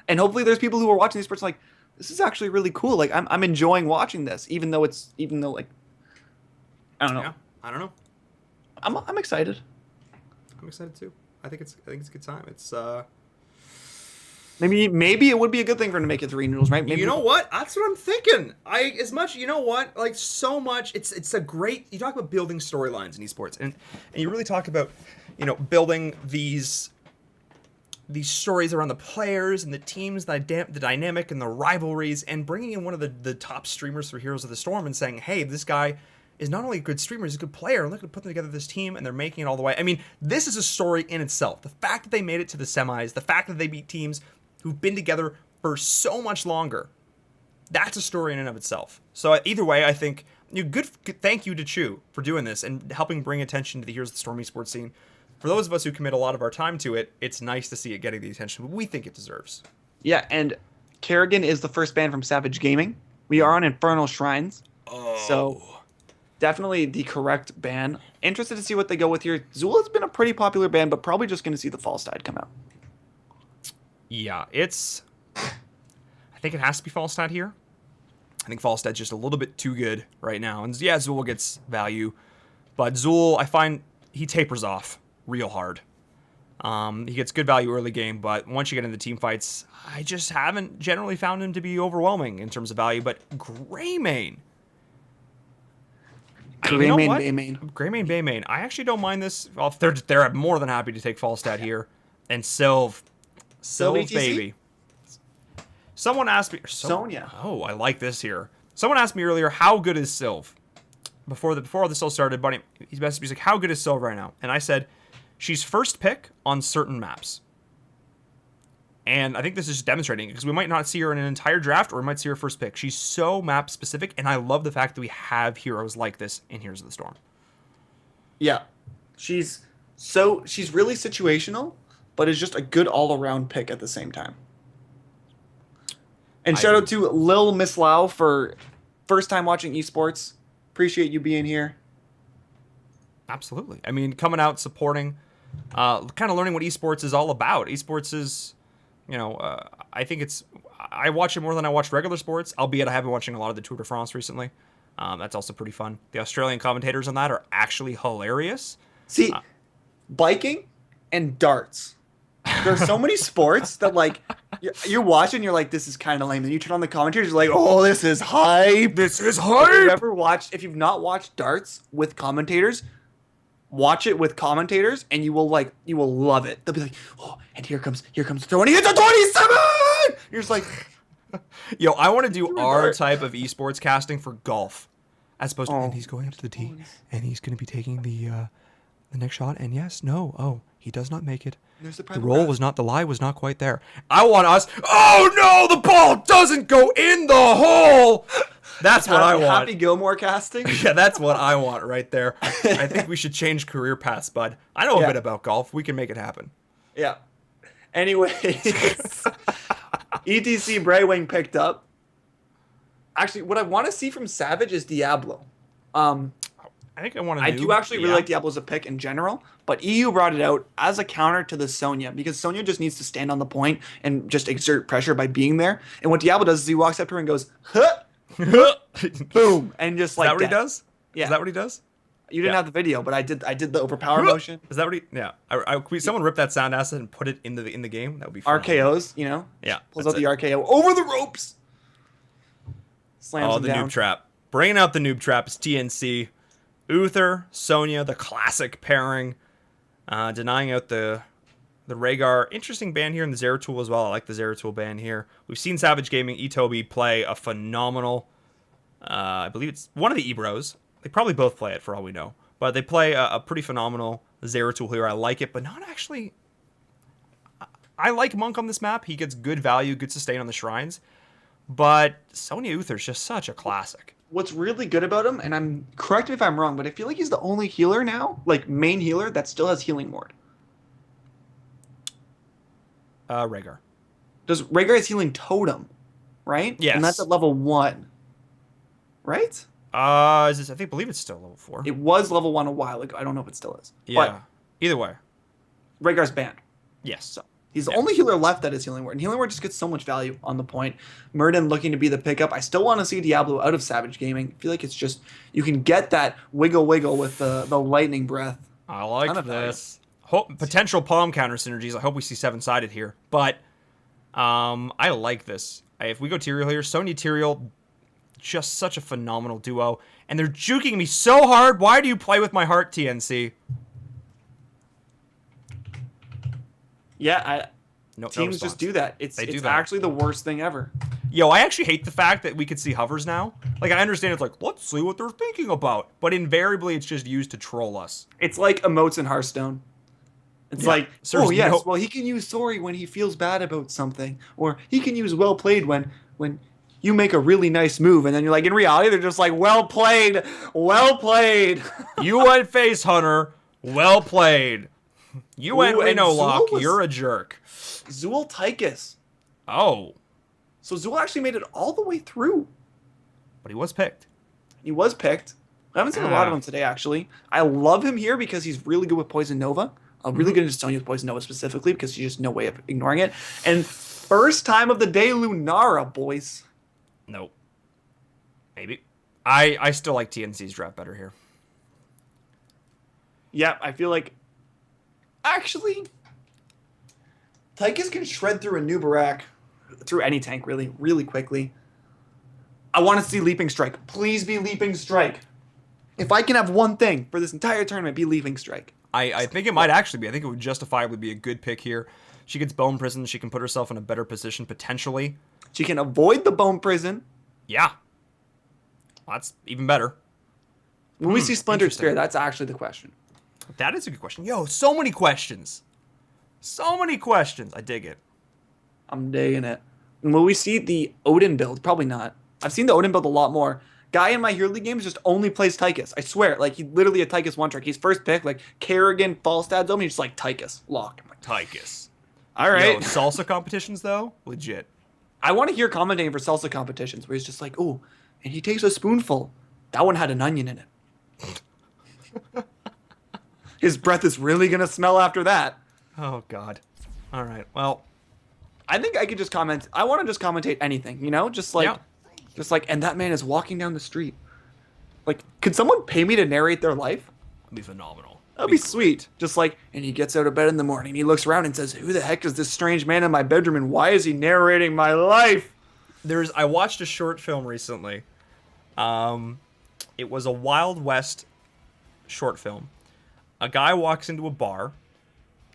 And hopefully there's people who are watching esports this is actually really cool. Like I'm enjoying watching this, even though like I don't know. Yeah, I don't know. I'm excited. I'm excited too. I think it's a good time. It's Maybe it would be a good thing for him to make it 3 noodles, right? Maybe you know what? That's what I'm thinking. You know what? Like so much. It's a great. You talk about building storylines in esports, and you really talk about, building these stories around the players and the teams, the dynamic and the rivalries, and bringing in one of the top streamers for Heroes of the Storm and saying, hey, this guy is not only a good streamer, he's a good player, and look at putting together this team, and they're making it all the way. I mean, this is a story in itself. The fact that they made it to the semis, the fact that they beat teams who've been together for so much longer, that's a story in and of itself. So either way, I think, good thank you to Chu for doing this and helping bring attention to the Heroes of the Storm esports scene. For those of us who commit a lot of our time to it, it's nice to see it getting the attention we think it deserves. Yeah, and Kerrigan is the first ban from Savage Gaming. We are on Infernal Shrines. Oh. So definitely the correct ban. Interested to see what they go with here. Zula's been a pretty popular ban, but probably just going to see the False Tide come out. Yeah, I think it has to be False Tide here. I think False Tide's just a little bit too good right now. And yeah, Zul gets value, but Zul, I find he tapers off real hard. He gets good value early game, but once you get into team fights, I just haven't generally found him to be overwhelming in terms of value. But Greymane. Greymane, Baymane. I actually don't mind this. Well, they're more than happy to take Falstad here. And Sylve, baby. Someone asked me... Sonya. Oh, I like this here. Someone asked me earlier, how good is Sylve? Before this all started, Bunny, he's like, how good is Sylve right now? And I said, she's first pick on certain maps. And I think this is just demonstrating it, because we might not see her in an entire draft, or we might see her first pick. She's so map specific, and I love the fact that we have heroes like this in Heroes of the Storm. Yeah. She's really situational, but is just a good all-around pick at the same time. And shout out to Lil Miss Lau for first time watching esports. Appreciate you being here. Absolutely. I mean, coming out, supporting, kind of learning what esports is all about. Esports is, I think I watch it more than I watch regular sports, albeit I have been watching a lot of the Tour de France recently. That's also pretty fun. The Australian commentators on that are actually hilarious. See, biking and darts. There's so many sports that, like, you're watching, you're like, this is kind of lame. Then you turn on the commentators, you're like, oh, this is hype. This is hype. If you've not watched darts with commentators, watch it with commentators, and you will love it. They'll be like, oh, and here comes the throw, and he hits a 27. You're just like, yo, I want to do our type of esports casting for golf, as opposed to, and he's going up to the tee, and he's going to be taking the next shot, and yes, no, oh, he does not make it. The lie was not quite there. I want us. Oh no, the ball doesn't go in the hole. That's what I want. Happy Gilmore casting. Yeah, that's what I want right there. I think we should change career paths, bud. I know a bit about golf. We can make it happen. Yeah. Anyways, ETC Braywing picked up. Actually, what I want to see from Savage is Diablo. I think I do actually really like Diablo as a pick in general, but EU brought it out as a counter to the Sonya, because Sonya just needs to stand on the point and just exert pressure by being there. And what Diablo does is he walks up to her and goes, huh, boom, and just like that. Is that what he does? Yeah. Is that what he does? You didn't have the video, but I did the overpower motion. Is that what he? Yeah. Someone rip that sound asset and put it in the game. That would be fun. RKOs, Yeah. Pulls out the RKO over the ropes. Slams him down. Noob trap. Bringing out the noob trap is TNC. Uther, Sonya, the classic pairing. Denying out the Rhaegar. Interesting ban here in the Zeratul as well. I like the Zeratul ban here. We've seen Savage Gaming, Itobi play a phenomenal... I believe it's one of the Ebros. They probably both play it for all we know. But they play a pretty phenomenal Zeratul here. I like it, but not actually... I like Monk on this map. He gets good value, good sustain on the shrines. But Sonya Uther's just such a classic. What's really good about him, and correct me if I'm wrong, but I feel like he's the only healer now, like main healer, that still has healing ward. Rhaegar. Rhaegar has healing totem, right? Yes. And that's at level 1, right? I believe it's still level 4. It was level 1 a while ago. I don't know if it still is. Yeah. But either way. Rhaegar's banned. Yes. He's the only healer left that is Healing Word. And Healing Word just gets so much value on the point. Murden looking to be the pickup. I still want to see Diablo out of Savage Gaming. I feel like it's just, you can get that wiggle with the Lightning Breath. I like this. Potential palm counter synergies. I hope we see 7-sided here. But I like this. If we go Tyrael here, Sonya Tyrael, just such a phenomenal duo. And they're juking me so hard. Why do you play with my heart, TNC? Yeah, No teams just do that. It's actually the worst thing ever. Yo, I actually hate the fact that we could see hovers now. Like, I understand it's like, let's see what they're thinking about. But invariably, it's just used to troll us. It's like emotes in Hearthstone. It's like, oh, yes, well, he can use sorry when he feels bad about something. Or he can use well played when you make a really nice move. And then you're like, in reality, they're just like, well played, well played. You went face hunter, well played. You went Reno Lock, you're a jerk. Zool Tychus. Oh. So Zool actually made it all the way through. But he was picked. He was picked. I haven't seen a lot of him today, actually. I love him here because he's really good with Poison Nova. Really good at Sonya with Poison Nova specifically because there's just no way of ignoring it. And first time of the day, Lunara, boys. Nope. Maybe. I still like TNC's draft better here. Yeah, I feel like... Actually, Tychus can shred through a Nubarak, through any tank, really quickly. I want to see Leaping Strike. Please be Leaping Strike. If I can have one thing for this entire tournament, be Leaping Strike. I think it might actually be. I think it would justifiably be a good pick here. She gets Bone Prison. She can put herself in a better position, potentially. She can avoid the Bone Prison. Yeah. Well, that's even better. When we see Splintered Spear, that's actually the question. That is a good question. Yo, so many questions. So many questions. I dig it. I'm digging it. And will we see the Odin build? Probably not. I've seen the Odin build a lot more. Guy in my Hero League games just only plays Tychus. I swear. Like, he literally a Tychus one-trick. He's first pick, like, Kerrigan, Falstad Zone. He's just like, Tychus. Lock. I'm like, Tychus. All right. Yo, salsa competitions, though? Legit. I want to hear commentating for salsa competitions where he's just like, oh, and he takes a spoonful. That one had an onion in it. His breath is really going to smell after that. Oh, God. All right. Well, I think I could just comment. I want to just commentate anything, you know? Just like, and that man is walking down the street. Like, could someone pay me to narrate their life? That'd be phenomenal. That'd be sweet. Just like, and he gets out of bed in the morning. He looks around and says, who the heck is this strange man in my bedroom and why is he narrating my life? I watched a short film recently. It was a Wild West short film. A guy walks into a bar,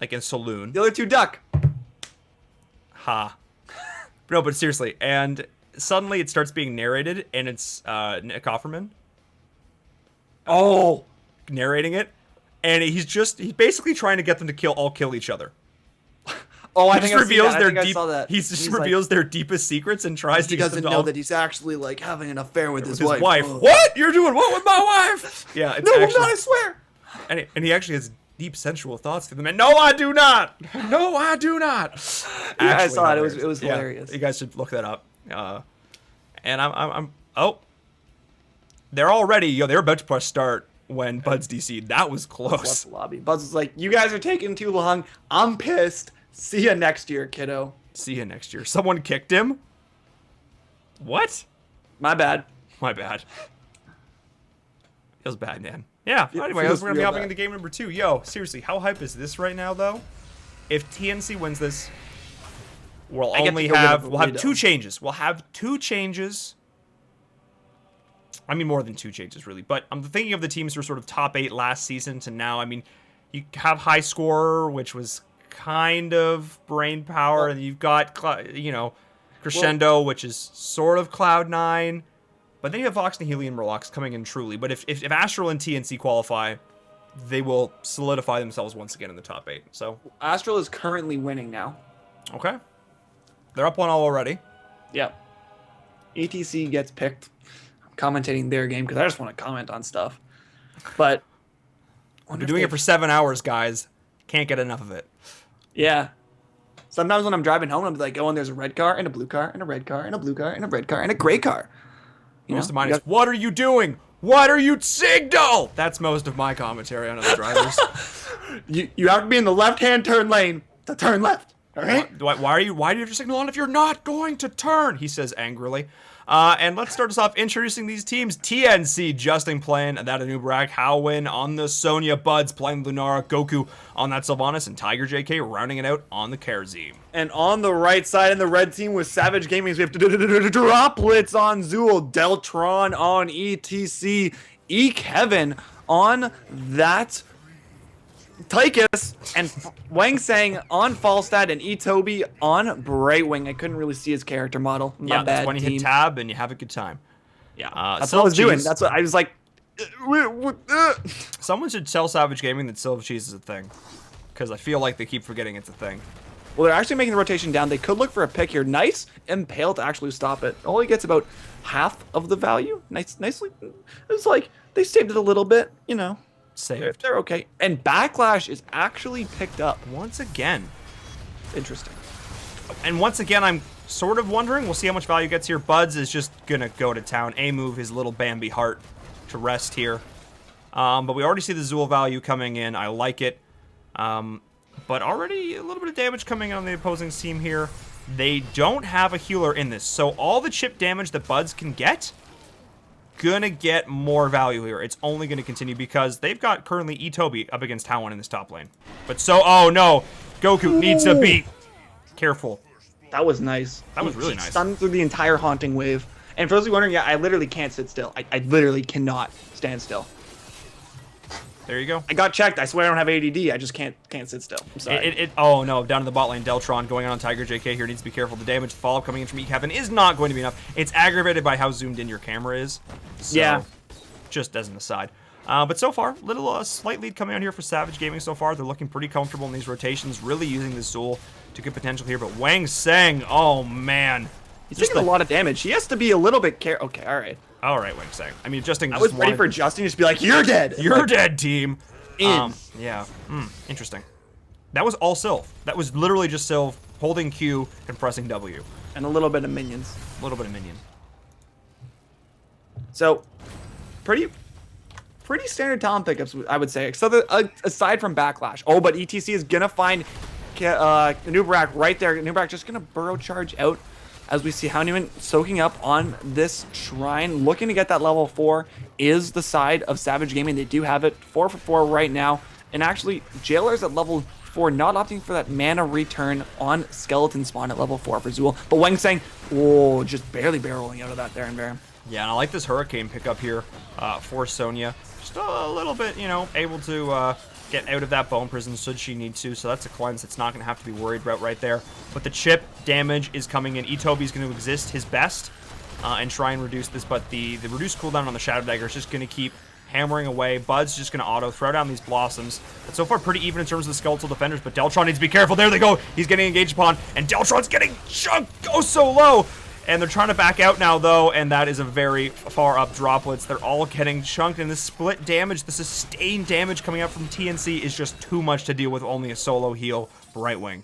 like in a saloon. The other two duck. Ha. No, but seriously. And suddenly it starts being narrated, and it's Nick Offerman. Oh. Narrating it. And he's basically trying to get them to all kill each other. Oh, I think I saw that. He just reveals their deepest secrents and tries to get them to... He doesn't know that he's actually, like, having an affair with his wife. Oh. What? You're doing what with my wife? Yeah, it's no, I'm not, I swear. And he actually has deep sensual thoughts to the man. No, I do not. No, I do not. Yeah, I saw it. It was hilarious. You guys should look that up. And I'm they're already, they're about to press start when Bud's DC'd. That was close. Left the lobby. Buzz was like, you guys are taking too long. I'm pissed. See ya next year, kiddo. See ya next year. Someone kicked him? What? My bad. My bad. Feels bad, man. Yeah, anyway, we're going to be hopping into game number 2. Yo, seriously, how hype is this right now, though? If TNC wins this, we'll have 2 changes. We'll have 2 changes. I mean, more than 2 changes, really. But I'm thinking of the teams who were sort of top 8 last season to now. I mean, you have High Scorer, which was kind of brain power, and you've got, Crescendo, which is sort of Cloud9. But then you have Vox, Nihili, and Murlocs coming in truly. But if Astral and TNC qualify, they will solidify themselves once again in the top 8. So Astral is currently winning now. Okay. They're up 1-0 already. Yep. ETC gets picked. I'm commentating their game because I just want to comment on stuff. But we're doing it for 7 hours, guys. Can't get enough of it. Yeah. Sometimes when I'm driving home, I'm like, oh, and there's a red car and a blue car and a red car and a blue car and a red car and a gray car. Most of mine is, what are you doing? What are you, Signal? That's most of my commentary on other drivers. You have to be in the left-hand turn lane to turn left. All right. Why do you have your signal on if you're not going to turn? He says angrily. And let's start us off introducing these teams. TNC, Justin playing that Anubrak, Howin on the Sonya, Buds playing Lunara, Goku on that Sylvanas, and Tiger JK rounding it out on the Karazim. And on the right side in the red team with Savage Gaming, we have Droplets on Zool, Deltron on ETC, Kevin on that Tychus, and Wang Sang on Falstad, and Toby on Brightwing. I couldn't really see his character model. Yeah, that's when you hit tab and you have a good time. Yeah, that's what I was doing. That's what I was like. Someone should tell Savage Gaming that Silver Cheese is a thing, because I feel like they keep forgetting it's a thing. Well, they're actually making the rotation down. They could look for a pick here. Nice Impale to actually stop it. Only gets about half of the value. Nicely. It's like they saved it a little bit, you know. Saved. They're okay. And Backlash is actually picked up. Once again. Interesting. And once again, I'm sort of wondering. We'll see how much value gets here. Buds is just going to go to town. Move his little Bambi heart to rest here. But we already see the Zool value coming in. I like it. But already a little bit of damage coming on the opposing team here. They don't have a healer in this. So all the chip damage that Buds can get, gonna get more value here. It's only gonna continue because they've got currently Toby up against Howin in this top lane. But oh no, Goku needs to beat. Careful. That was nice. That was really nice. Stunned through the entire haunting wave. And for those of you wondering, yeah, I literally can't sit still. I literally cannot stand still. There you go. I got checked. I swear I don't have ADD. I just can't sit still. I'm sorry. Oh no, down in the bot lane, Deltron going on Tiger JK here needs to be careful. The damage follow coming in from Kevin is not going to be enough. It's aggravated by how zoomed in your camera is. So, yeah. Just as an aside. But so far, little slight lead coming out here for Savage Gaming so far. They're looking pretty comfortable in these rotations, really using the Zool to good potential here. But Wang Sang, oh man. He's taking a lot of damage. He has to be a little bit careful. Okay, all right. All right, Wang Sang. I mean, Justin. I was ready for Justin to just be like, "You're dead. You're dead, team." In. Yeah. Interesting. That was all Sylph. That was literally just Sylph holding Q and pressing W. And a little bit of minions. A little bit of minion. So, pretty standard talent pickups, I would say. So aside from Backlash. Oh, but ETC is gonna find Nubrak right there. Nubrak just gonna burrow charge out. As we see Houndyman soaking up on this shrine, looking to get that level 4 is the side of Savage Gaming. They do have it 4 for 4 right now. And actually, Jailer's at level 4, not opting for that mana return on Skeleton Spawn at level 4 for Zool. But Wang Sang, oh, just barely barreling out of that there and Baron. Yeah, and I like this Hurricane pickup here for Sonya. Just a little bit, you know, able to get out of that bone prison should she need to. So that's a cleanse that's not going to have to be worried about right there. But the chip damage is coming in. Toby's going to exist his best and try and reduce this. But the reduced cooldown on the Shadow Dagger is just going to keep hammering away. Bud's just going to auto throw down these Blossoms. But so far pretty even in terms of the Skeletal Defenders. But Deltron needs to be careful. There they go. He's getting engaged upon. And Deltron's getting chunked. Go so low. And they're trying to back out now, though, and that is a very far up Droplets. They're all getting chunked, and the split damage, the sustained damage coming out from TNC is just too much to deal with only a solo heal Brightwing.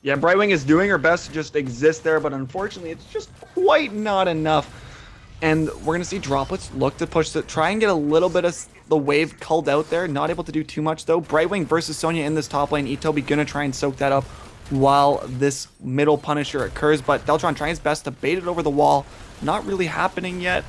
Yeah, Brightwing is doing her best to just exist there, but unfortunately, it's just quite not enough. And we're going to see Droplets look to push, try and get a little bit of the wave culled out there. Not able to do too much, though. Brightwing versus Sonya in this top lane. Toby going to try and soak that up while this middle Punisher occurs, but Deltron trying his best to bait it over the wall. Not really happening yet.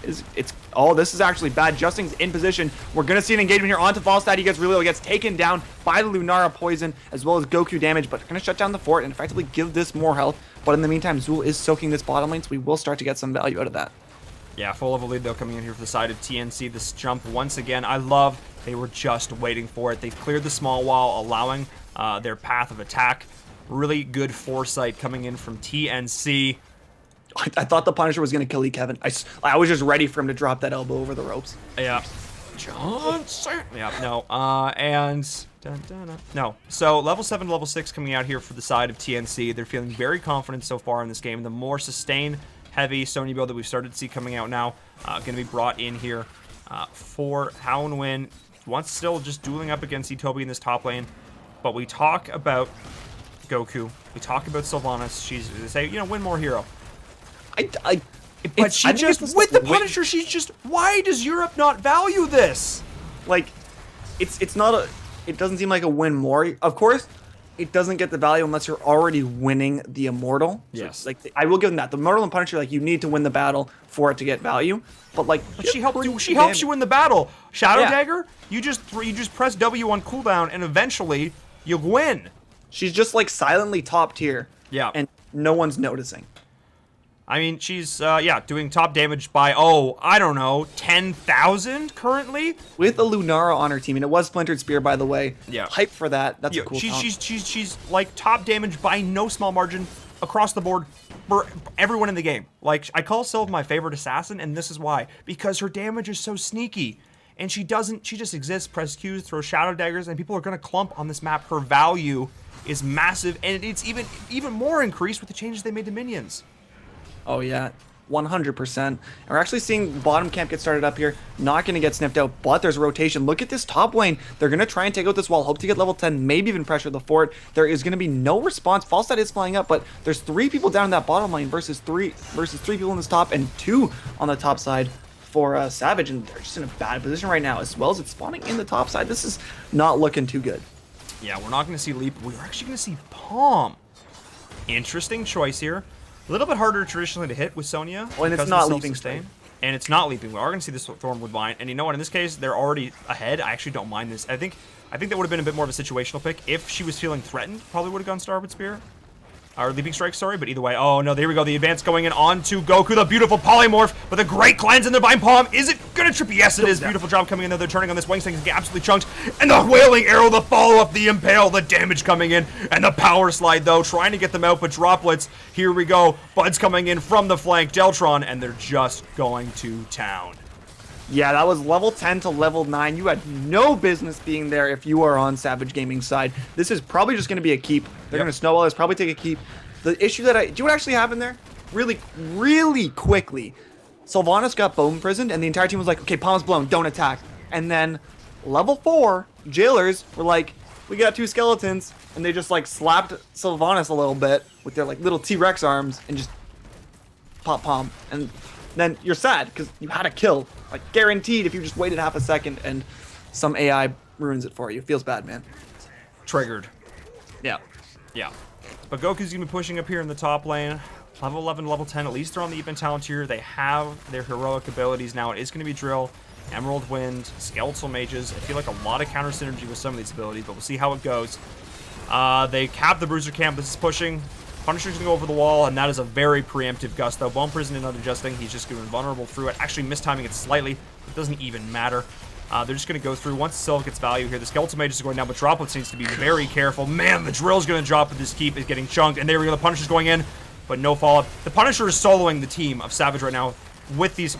Oh, this is actually bad. Justin's in position. We're gonna see an engagement here onto Falstad. He gets really low, gets taken down by the Lunara poison as well as Goku damage, but gonna shut down the fort and effectively give this more health. But in the meantime, Zool is soaking this bottom lane, so we will start to get some value out of that. Yeah, full level lead though coming in here for the side of TNC. This jump once again, I love. They were just waiting for it. They've cleared the small wall, allowing their path of attack. Really good foresight coming in from TNC. I thought the Punisher was going to kill Kevin. I was just ready for him to drop that elbow over the ropes. Yeah. Johnson. Yeah, no. No. So level 7 to level 6 coming out here for the side of TNC. They're feeling very confident so far in this game. The more sustain heavy Sonya build that we've started to see coming out now, going to be brought in here for Howin. Once still just dueling up against Toby in this top lane. But we talk about Goku. We talk about Sylvanas. They say, you know, win more hero. But she just, with the Punisher, she's just, why does Europe not value this? Like, it's not a, it doesn't seem like a win more. Of course, it doesn't get the value unless you're already winning the Immortal. Yes. So, like, I will give them that. The Immortal and Punisher, like, you need to win the battle for it to get value. But, like, But she helps you in the battle. Shadow Yeah. Dagger, you just press W on cooldown, and eventually you win. She's just, like, silently top tier. Yeah. And no one's noticing. I mean, she's, doing top damage by, I don't know, 10,000 currently? With a Lunara on her team, and it was Splintered Spear, by the way. Yeah. Hype for that. That's a cool she's like top damage by no small margin across the board for everyone in the game. Like, I call Sylve my favorite assassin, and this is why. Because her damage is so sneaky. And she just exists, press Qs, throw shadow daggers, and people are going to clump on this map. Her value is massive, and it's even more increased with the changes they made to minions. Oh, yeah. 100%. And we're actually seeing bottom camp get started up here. Not going to get sniffed out, but there's a rotation. Look at this top lane. They're going to try and take out this wall. Hope to get level 10, maybe even pressure the fort. There is going to be no response. Falstad is flying up, but there's 3 people down in that bottom lane versus three people in this top and 2 on the top side for Savage. And they're just in a bad position right now, as well as it's spawning in the top side. This is not looking too good. Yeah, we're not going to see Leap. We're actually going to see Palm. Interesting choice here. A little bit harder traditionally to hit with Sonya. Well, and it's not leaping straight. And it's not leaping. We are going to see this Thornwood Vine. And you know what? In this case, they're already ahead. I actually don't mind this. I think that would have been a bit more of a situational pick. If she was feeling threatened, probably would have gone Starboard Spear. Or Leaping Strike, sorry. But either way, oh no, there we go. The advance going in onto Goku. The beautiful polymorph. But the great cleanse in the Divine Palm. Is it going to trip? Yes, it is. Beautiful job coming in there. They're turning on this Wing Sting. Get absolutely chunked. And the Wailing Arrow, the follow-up, the Impale, the damage coming in. And the Power Slide, though, trying to get them out. But droplets, here we go. Bud's coming in from the flank. Deltron, and they're just going to town. Yeah, that was level 10 to level 9. You had no business being there if you are on Savage Gaming's side. This is probably just going to be a keep. They're going to snowball this, probably take a keep. The issue that do you know what actually happened there? Really quickly, Sylvanas got bone prisoned, and the entire team was like, okay, Palm's blown, don't attack. And then level 4 jailers were like, we got 2 skeletons, and they just like slapped Sylvanas a little bit with their like little T-Rex arms and just pop Palm. And then you're sad because you had a kill, like guaranteed if you just waited half a second and some AI ruins it for you. Feels bad, man. Triggered. Yeah. Yeah. But Goku's going to be pushing up here in the top lane. Level 11, level 10, at least they're on the even talent tier. They have their heroic abilities now. It is going to be Drill, Emerald Wind, Skeletal Mages. I feel like a lot of counter synergy with some of these abilities, but we'll see how it goes. They cap the Bruiser camp. This is pushing. Punisher's going to go over the wall, and that is a very preemptive gust, though. Bone Prison is not adjusting. He's just going invulnerable through it. Actually, mistiming it slightly. It doesn't even matter. They're just going to go through. Once Sylve gets value here, the Skeletal Mage is going down, but Droplets needs to be very careful. Man, the Drill's going to drop, but this keep is getting chunked. And there we go. The Punisher's going in, but no follow-up. The Punisher is soloing the team of Savage right now with his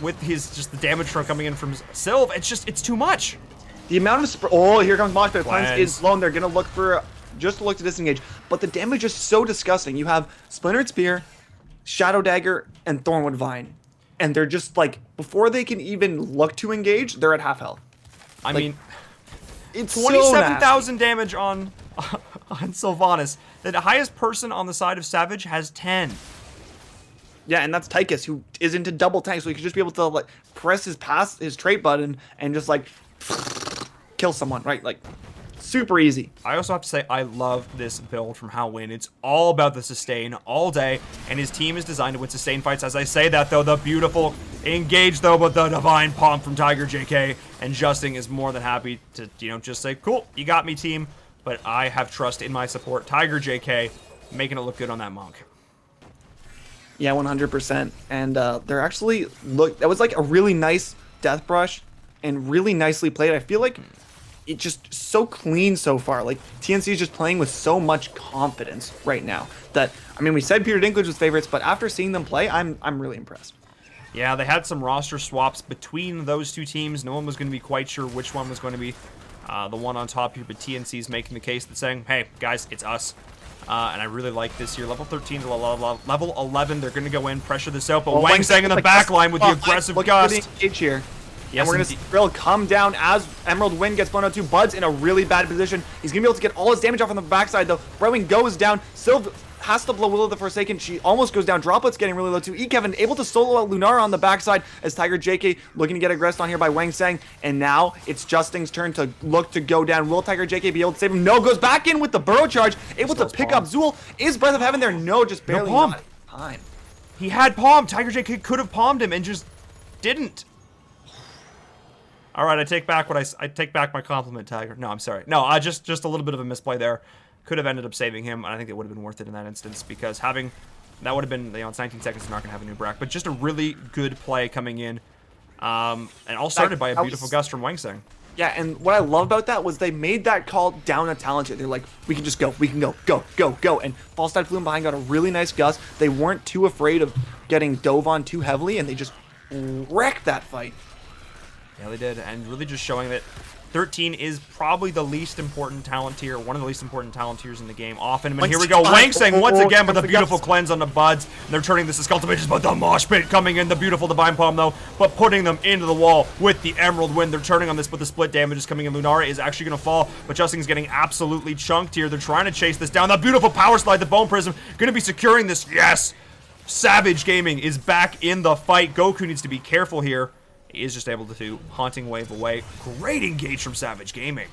just the damage from coming in from Sylve. It's too much. The amount of oh, here comes Mosh Pit. Cleanse is low. They're going to look for just to look to disengage, but the damage is so disgusting. You have Splintered Spear, Shadow Dagger, and Thornwood Vine, and they're just like before they can even look to engage, they're at half health. I mean, it's 27,000 damage on Sylvanas. The highest person on the side of Savage has 10. Yeah, and that's Tychus, who is into double tank, so he could just be able to like press his trait button and just like kill someone, right? Like super easy. I also have to say I love this build from Halloween. It's all about the sustain all day, and his team is designed to win sustain fights. As I say that, though, the beautiful engage, though, but the divine palm from Tiger JK, and Justin is more than happy to, just say, cool, you got me, team, but I have trust in my support. Tiger JK making it look good on that monk. Yeah, 100%. And they're actually, that was like a really nice death brush and really nicely played. I feel like it's just so clean so far. Like, TNC is just playing with so much confidence right now that, I mean, we said Peter Dinklage was favorites, but after seeing them play, I'm really impressed. Yeah, they had some roster swaps between those two teams. No one was going to be quite sure which one was going to be the one on top here, but TNC's making the case that's saying, hey, guys, it's us. And I really like this here. Level 13 to level 11, they're going to go in, pressure this out, but Wang Sang in the back line with the aggressive gust. Here. Yes, and we're going to see Drill come down as Emerald Wind gets blown out too. Bud's in a really bad position. He's going to be able to get all his damage off on the backside, though. Rowing goes down. Sylve has to blow Willow the Forsaken. She almost goes down. Droplet's getting really low too. Kevin able to solo out Lunara on the backside as Tiger JK looking to get aggressed on here by Wang Sang. And now it's Justing's turn to look to go down. Will Tiger JK be able to save him? No, goes back in with the burrow charge. Able to pick up Zool. Is Breath of Heaven there? No, just barely. No palm. Not time. He had palm. Tiger JK could have palmed him and just didn't. All right, I take back my compliment, Tiger. No, I'm sorry. No, just a little bit of a misplay there. Could have ended up saving him. I think it would have been worth it in that instance because that would have been, it's 19 seconds. They're not gonna have a new Brack, but just a really good play coming in, and all started by a beautiful gust from Wang Sang. Yeah, and what I love about that was they made that call down a Talented. They're like, we can just go. We can go. And Falstad flew in behind, got a really nice gust. They weren't too afraid of getting dove on too heavily, and they just wrecked that fight. Yeah, they did, and really just showing that 13 is probably the least important talent tier, one of the least important talent tiers in the game often. And here we go, Wang Sang once again with a beautiful cleanse on the buds. And they're turning this to Skeletal Mages, but the mosh pit coming in, the beautiful Divine Palm though, but putting them into the wall with the Emerald Wind. They're turning on this, but the split damage is coming in. Lunara is actually going to fall, but Justing's getting absolutely chunked here. They're trying to chase this down. The beautiful power slide, the Bone Prism, going to be securing this. Yes! Savage Gaming is back in the fight. Goku needs to be careful here. He is just able to Haunting Wave away. Great engage from Savage Gaming.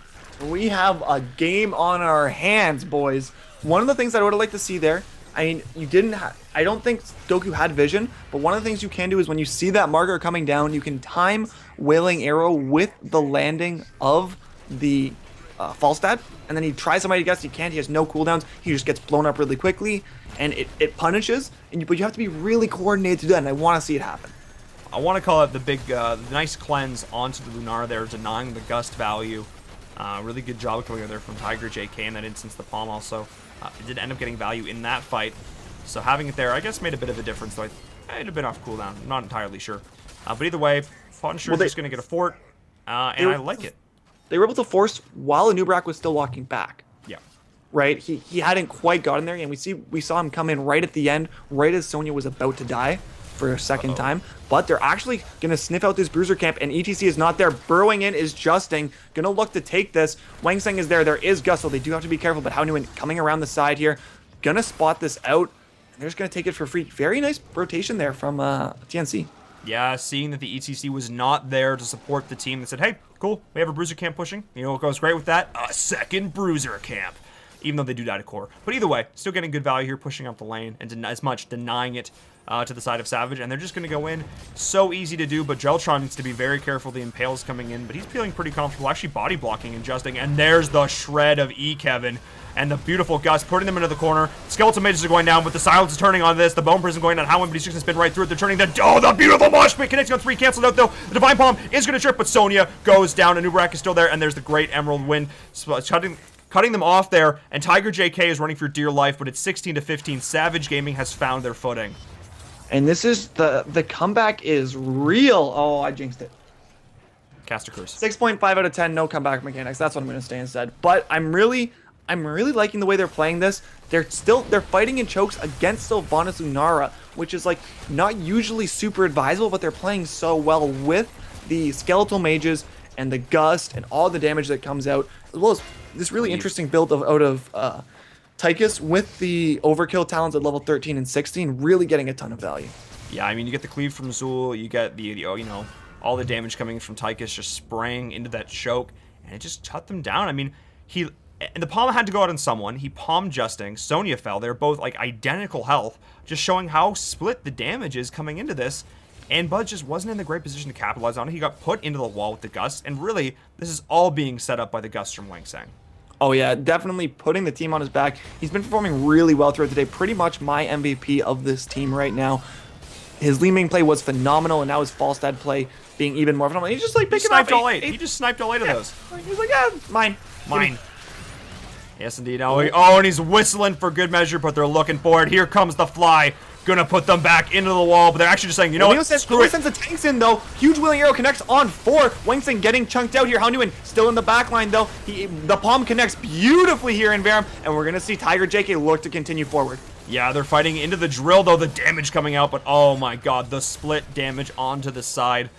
We have a game on our hands, boys. One of the things I would have liked to see there, I mean, I don't think Goku had vision, but one of the things you can do is when you see that marker coming down, you can time Wailing Arrow with the landing of the Falstad, and then he tries somebody to guess. He can't. He has no cooldowns. He just gets blown up really quickly, and it punishes, but you have to be really coordinated to do that, and I want to see it happen. I want to call it the big, nice cleanse onto the Lunara there, denying the gust value. Really good job coming out there from Tiger JK in that instance. The palm also did end up getting value in that fight. So having it there, I guess, made a bit of a difference, though. It'd have been off cooldown. I'm not entirely sure. But either way, Punisher is just going to get a fort, and I like it. They were able to force while Anubrak was still walking back. Yeah. Right? He hadn't quite gotten there, and we saw him come in right at the end, right as Sonya was about to die for a second time, but they're actually going to sniff out this bruiser camp, and ETC is not there. Burrowing in is Justing, going to look to take this. Wang Sang is there. There is Gus, so they do have to be careful, but Hao Nguyen coming around the side here, going to spot this out, and they're just going to take it for free. Very nice rotation there from TNC. Yeah, seeing that the ETC was not there to support the team that said, hey, cool, we have a bruiser camp pushing. You know what goes great with that? A second bruiser camp. Even though they do die to core. But either way, still getting good value here, pushing up the lane, and as much denying it to the side of Savage. And they're just going to go in. So easy to do, but Geltron needs to be very careful. The Impale's coming in, but he's feeling pretty comfortable, actually body blocking and Justing. And there's the shred of Kevin. And the beautiful Gus putting them into the corner. Skeletal Mages are going down, but the silence is turning on this. The Bone Prism going down. Hao Nguyen, but he's just going to spin right through it. They're turning the... Oh, the beautiful mosh pit connecting on 3. Canceled out, though. The Divine Palm is going to trip, but Sonya goes down. Anubrak is still there, and there's the great Emerald Wind. Cutting them off there, and Tiger JK is running for dear life, but it's 16-15. Savage Gaming has found their footing. And this is the comeback is real. Oh, I jinxed it. Cast a curse. 6.5 out of 10, no comeback mechanics. That's what I'm going to stay instead. But I'm really liking the way they're playing this. They're fighting in chokes against Sylvanas Lunara, which is like not usually super advisable, but they're playing so well with the Skeletal Mages and the Gust and all the damage that comes out, as well as this really interesting build out of Tychus with the Overkill talents at level 13 and 16, really getting a ton of value. Yeah, I mean, you get the cleave from Zool, you get the all the damage coming from Tychus just spraying into that choke, and it just shut them down. I mean, and the palm had to go out on someone. He palmed Justing. Sonya fell. They're both like identical health, just showing how split the damage is coming into this. And Bud just wasn't in the great position to capitalize on it. He got put into the wall with the Gust, and really, this is all being set up by the Gust from Wang Sang. Oh yeah, definitely putting the team on his back. He's been performing really well throughout the day. Pretty much my MVP of this team right now. His Li Ming play was phenomenal, and now his Falstad play being even more phenomenal. He's just like picking up all 8. He just sniped all 8 of those. He's like, yeah, mine. Yes, indeed. Oh, and he's whistling for good measure, but they're looking for it. Here comes the fly. Gonna put them back into the wall, but they're actually just saying, you know what? Screw it. Sends the tanks in, though. Huge Wailing Arrow connects on 4. Wang Sang getting chunked out here. Hao Nguyen still in the back line, though. The palm connects beautifully here in Varum, and we're gonna see Tiger JK look to continue forward. Yeah, they're fighting into the drill, though. The damage coming out, but oh my god, the split damage onto the side.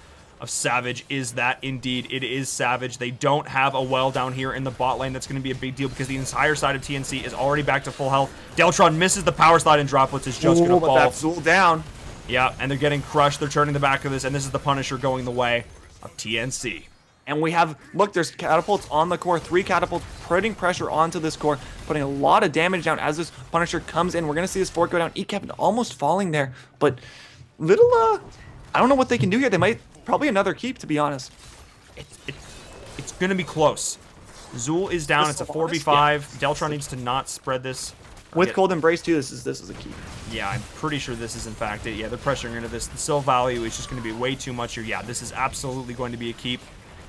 of Savage. Is that indeed? It is Savage. They don't have a well down here in the bot lane. That's going to be a big deal because the entire side of TNC is already back to full health. Deltron misses the power slide and Droplets is just going to fall. But that's Zool down. Yeah, and they're getting crushed. They're turning the back of this, and this is the Punisher going the way of TNC. And we have, look, there's catapults on the core, 3 catapults putting pressure onto this core, putting a lot of damage down as this Punisher comes in. We're going to see this fort go down. ECAP almost falling there, but little, I don't know what they can do here. They might, probably another keep, to be honest. It's going to be close. Zool is down. It's a 4v5. Yeah. Deltron needs to not spread this. With Cold Embrace, too, this is a keep. Yeah, I'm pretty sure this is, in fact, it. Yeah, they're pressuring into this. The Syl value is just going to be way too much here. Yeah, this is absolutely going to be a keep.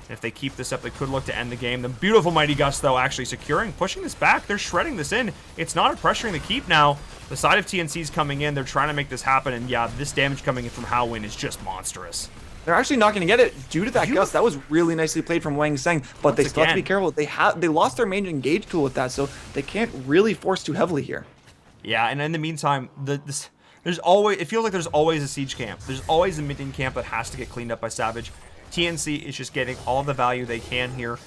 And if they keep this up, they could look to end the game. The beautiful Mighty Gust, though, actually securing, pushing this back. They're shredding this in. It's not a pressuring the keep now. The side of TNC's coming in. They're trying to make this happen. And yeah, this damage coming in from Howin is just monstrous. They're actually not going to get it due to that Gust. That was really nicely played from Wang Seng, but they still have to be careful. They lost their main engage tool with that, so they can't really force too heavily here. Yeah, and in the meantime, there's always, it feels like there's always a siege camp. There's always a mid-in camp that has to get cleaned up by Savage. TNC is just getting all the value they can here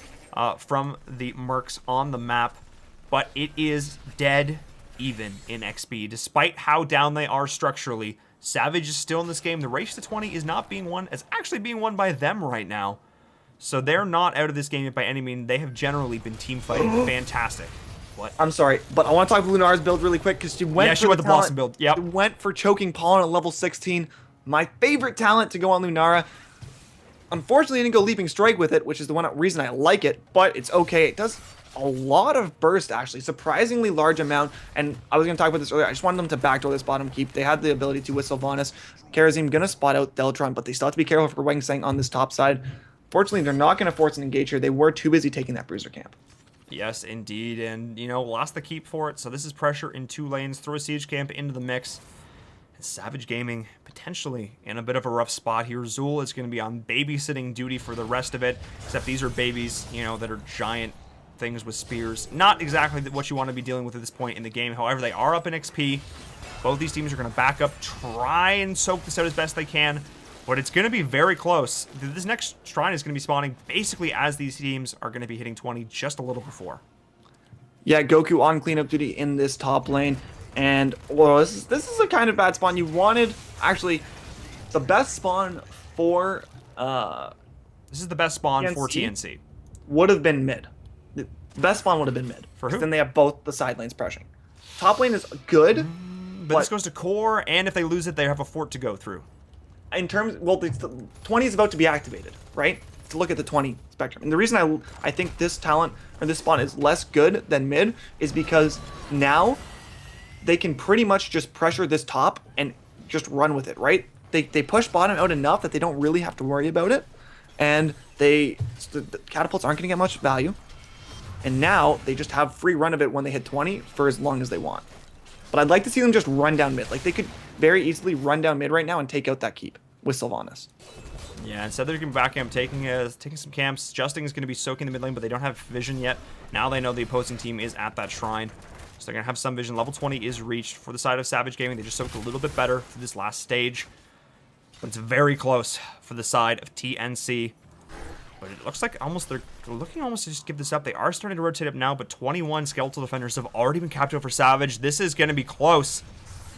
from the Mercs on the map, but it is dead even in XP. Despite how down they are structurally, Savage is still in this game. The race to 20 is not being won. It's actually being won by them right now. So they're not out of this game by any means. They have generally been team fighting fantastic. What? I'm sorry, but I want to talk about Lunara's build really quick because she went for the Blossom build. Yep. She went for choking Pollen at level 16. My favorite talent to go on Lunara. Unfortunately, I didn't go Leaping Strike with it, which is the one reason I like it, but it's okay. It does a lot of burst, actually. Surprisingly large amount, and I was going to talk about this earlier. I just wanted them to backdoor this bottom keep. They had the ability to with Sylvanas. Karazim going to spot out Deltron, but they still have to be careful for Wang Seng on this top side. Fortunately, they're not going to force an engage here. They were too busy taking that Bruiser camp. Yes, indeed, and, you know, lost the keep for it, so this is pressure in 2 lanes. Throw a siege camp into the mix. Savage Gaming potentially in a bit of a rough spot here. Zool is going to be on babysitting duty for the rest of it, except these are babies, you know, that are giant things with spears. Not exactly what you want to be dealing with at this point in the game. However, they are up in XP. Both these teams are going to back up, try and soak this out as best they can, but it's going to be very close. This next shrine is going to be spawning basically as these teams are going to be hitting 20 just a little before. Yeah, Goku on cleanup duty in this top lane. And, well, this is a kind of bad spawn. You wanted, actually, the best spawn for, this is the best spawn for TNC. Would have been mid. The best spawn would have been mid. For who? Then they have both the side lanes pressing. Top lane is good. But this goes to core, and if they lose it, they have a fort to go through. In terms, well, the 20 is about to be activated, right? To look at the 20 spectrum. And the reason I think this talent, or this spawn is less good than mid, is because now they can pretty much just pressure this top and just run with it, right? They push bottom out enough that they don't really have to worry about it. And the catapults aren't going to get much value. And now they just have free run of it when they hit 20 for as long as they want. But I'd like to see them just run down mid. Like, they could very easily run down mid right now and take out that keep with Sylvanas. Yeah, instead they're going to back camp, taking some camps. Justing is going to be soaking the mid lane, but they don't have vision yet. Now they know the opposing team is at that shrine. So they're going to have some vision. Level 20 is reached for the side of Savage Gaming. They just soaked a little bit better for this last stage. But it's very close for the side of TNC. But it looks like they're looking almost to just give this up. They are starting to rotate up now, but 21 Skeletal Defenders have already been captured for Savage. This is going to be close.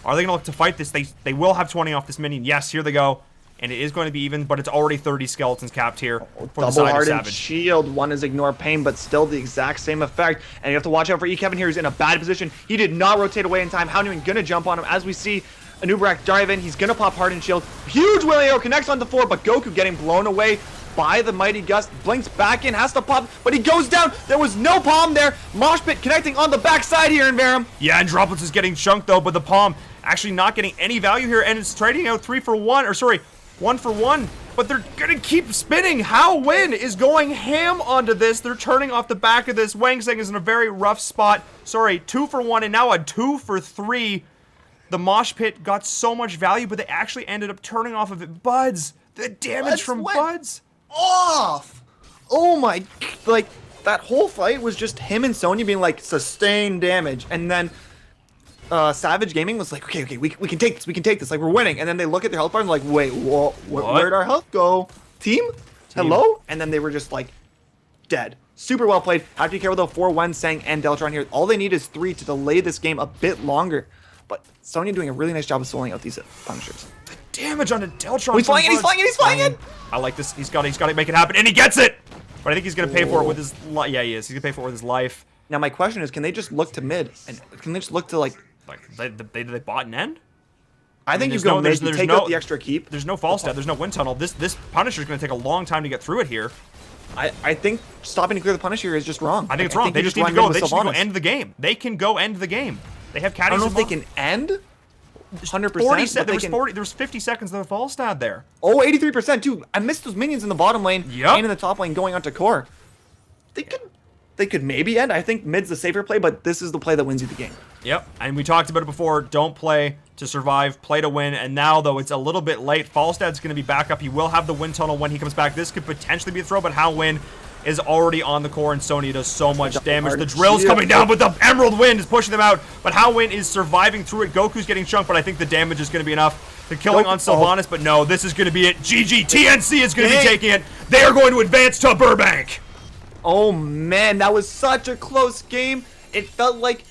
Are they going to look to fight this? They will have 20 off this minion. Yes, here they go. And it is going to be even, but it's already 30 skeletons capped here for the side of Savage. Shield. One is Ignore Pain, but still the exact same effect. And you have to watch out for Kevin here. He's in a bad position. He did not rotate away in time. Howniman going to jump on him. As we see Anubarak dive in, he's going to pop Hardened Shield. Huge Willy Arrow connects on the 4, but Goku getting blown away by the Mighty Gust. Blinks back in, has to pop, but he goes down. There was no palm there. Mosh Pit connecting on the backside here in Verum. Yeah, and Droplets is getting chunked though, but the palm actually not getting any value here, and it's trading out 3 for 1, or sorry, 1 for 1, but they're gonna keep spinning. How Win is going ham onto this. They're turning off the back of this. Wang Seng is in a very rough spot. Sorry, 2 for 1, and now a 2 for 3. The Mosh Pit got so much value, but they actually ended up turning off of it. Buds, the damage from Buds. Off! Oh my, like, that whole fight was just him and Sonya being like, sustained damage, and then Savage Gaming was like, okay, we can take this, like, we're winning. And then they look at their health bar and like, wait, where'd our health go? Team? Hello? And then they were just like dead. Super well played. Have to be careful though. 4-1 Sang and Deltron here. All they need is 3 to delay this game a bit longer. But Sonya doing a really nice job of soloing out these Punishers. Damage on a Deltron. Oh, he's flying in, he's flying in, he's flying in! I like this. He's got to make it happen, and he gets it! But I think he's going to pay for it with his life. Yeah, he is. He's going to pay for it with his life. Now my question is, can they just look to mid? And can they just look to like they bought an end? I think you go mid, you take out the extra keep. There's no fall stat, there's no wind tunnel. This Punisher's going to take a long time to get through it here. I think stopping to clear the Punisher is just wrong. I think it's wrong. They just need to go. They just need to go end the game. They can go end the game. They have caddies. I don't know if they can end. 100%. There was 50 seconds of the fall stat there. Oh, 83% too. I missed those minions in the bottom lane and in the top lane going onto core. They could maybe end. I think mid's the safer play, but this is the play that wins you the game. Yep, and we talked about it before. Don't play to survive, play to win. And now, though, it's a little bit late. Falstad's going to be back up. He will have the wind tunnel when he comes back. This could potentially be a throw, but Howin is already on the core, and Sonya does so much damage. The drill's coming down, but the Emerald Wind is pushing them out. But Howin is surviving through it. Goku's getting chunked, but I think the damage is going to be enough. The killing on Sylvanas, but no, this is going to be it. GG. TNC is going to be taking it. They are going to advance to Burbank. Oh, man, that was such a close game. It felt like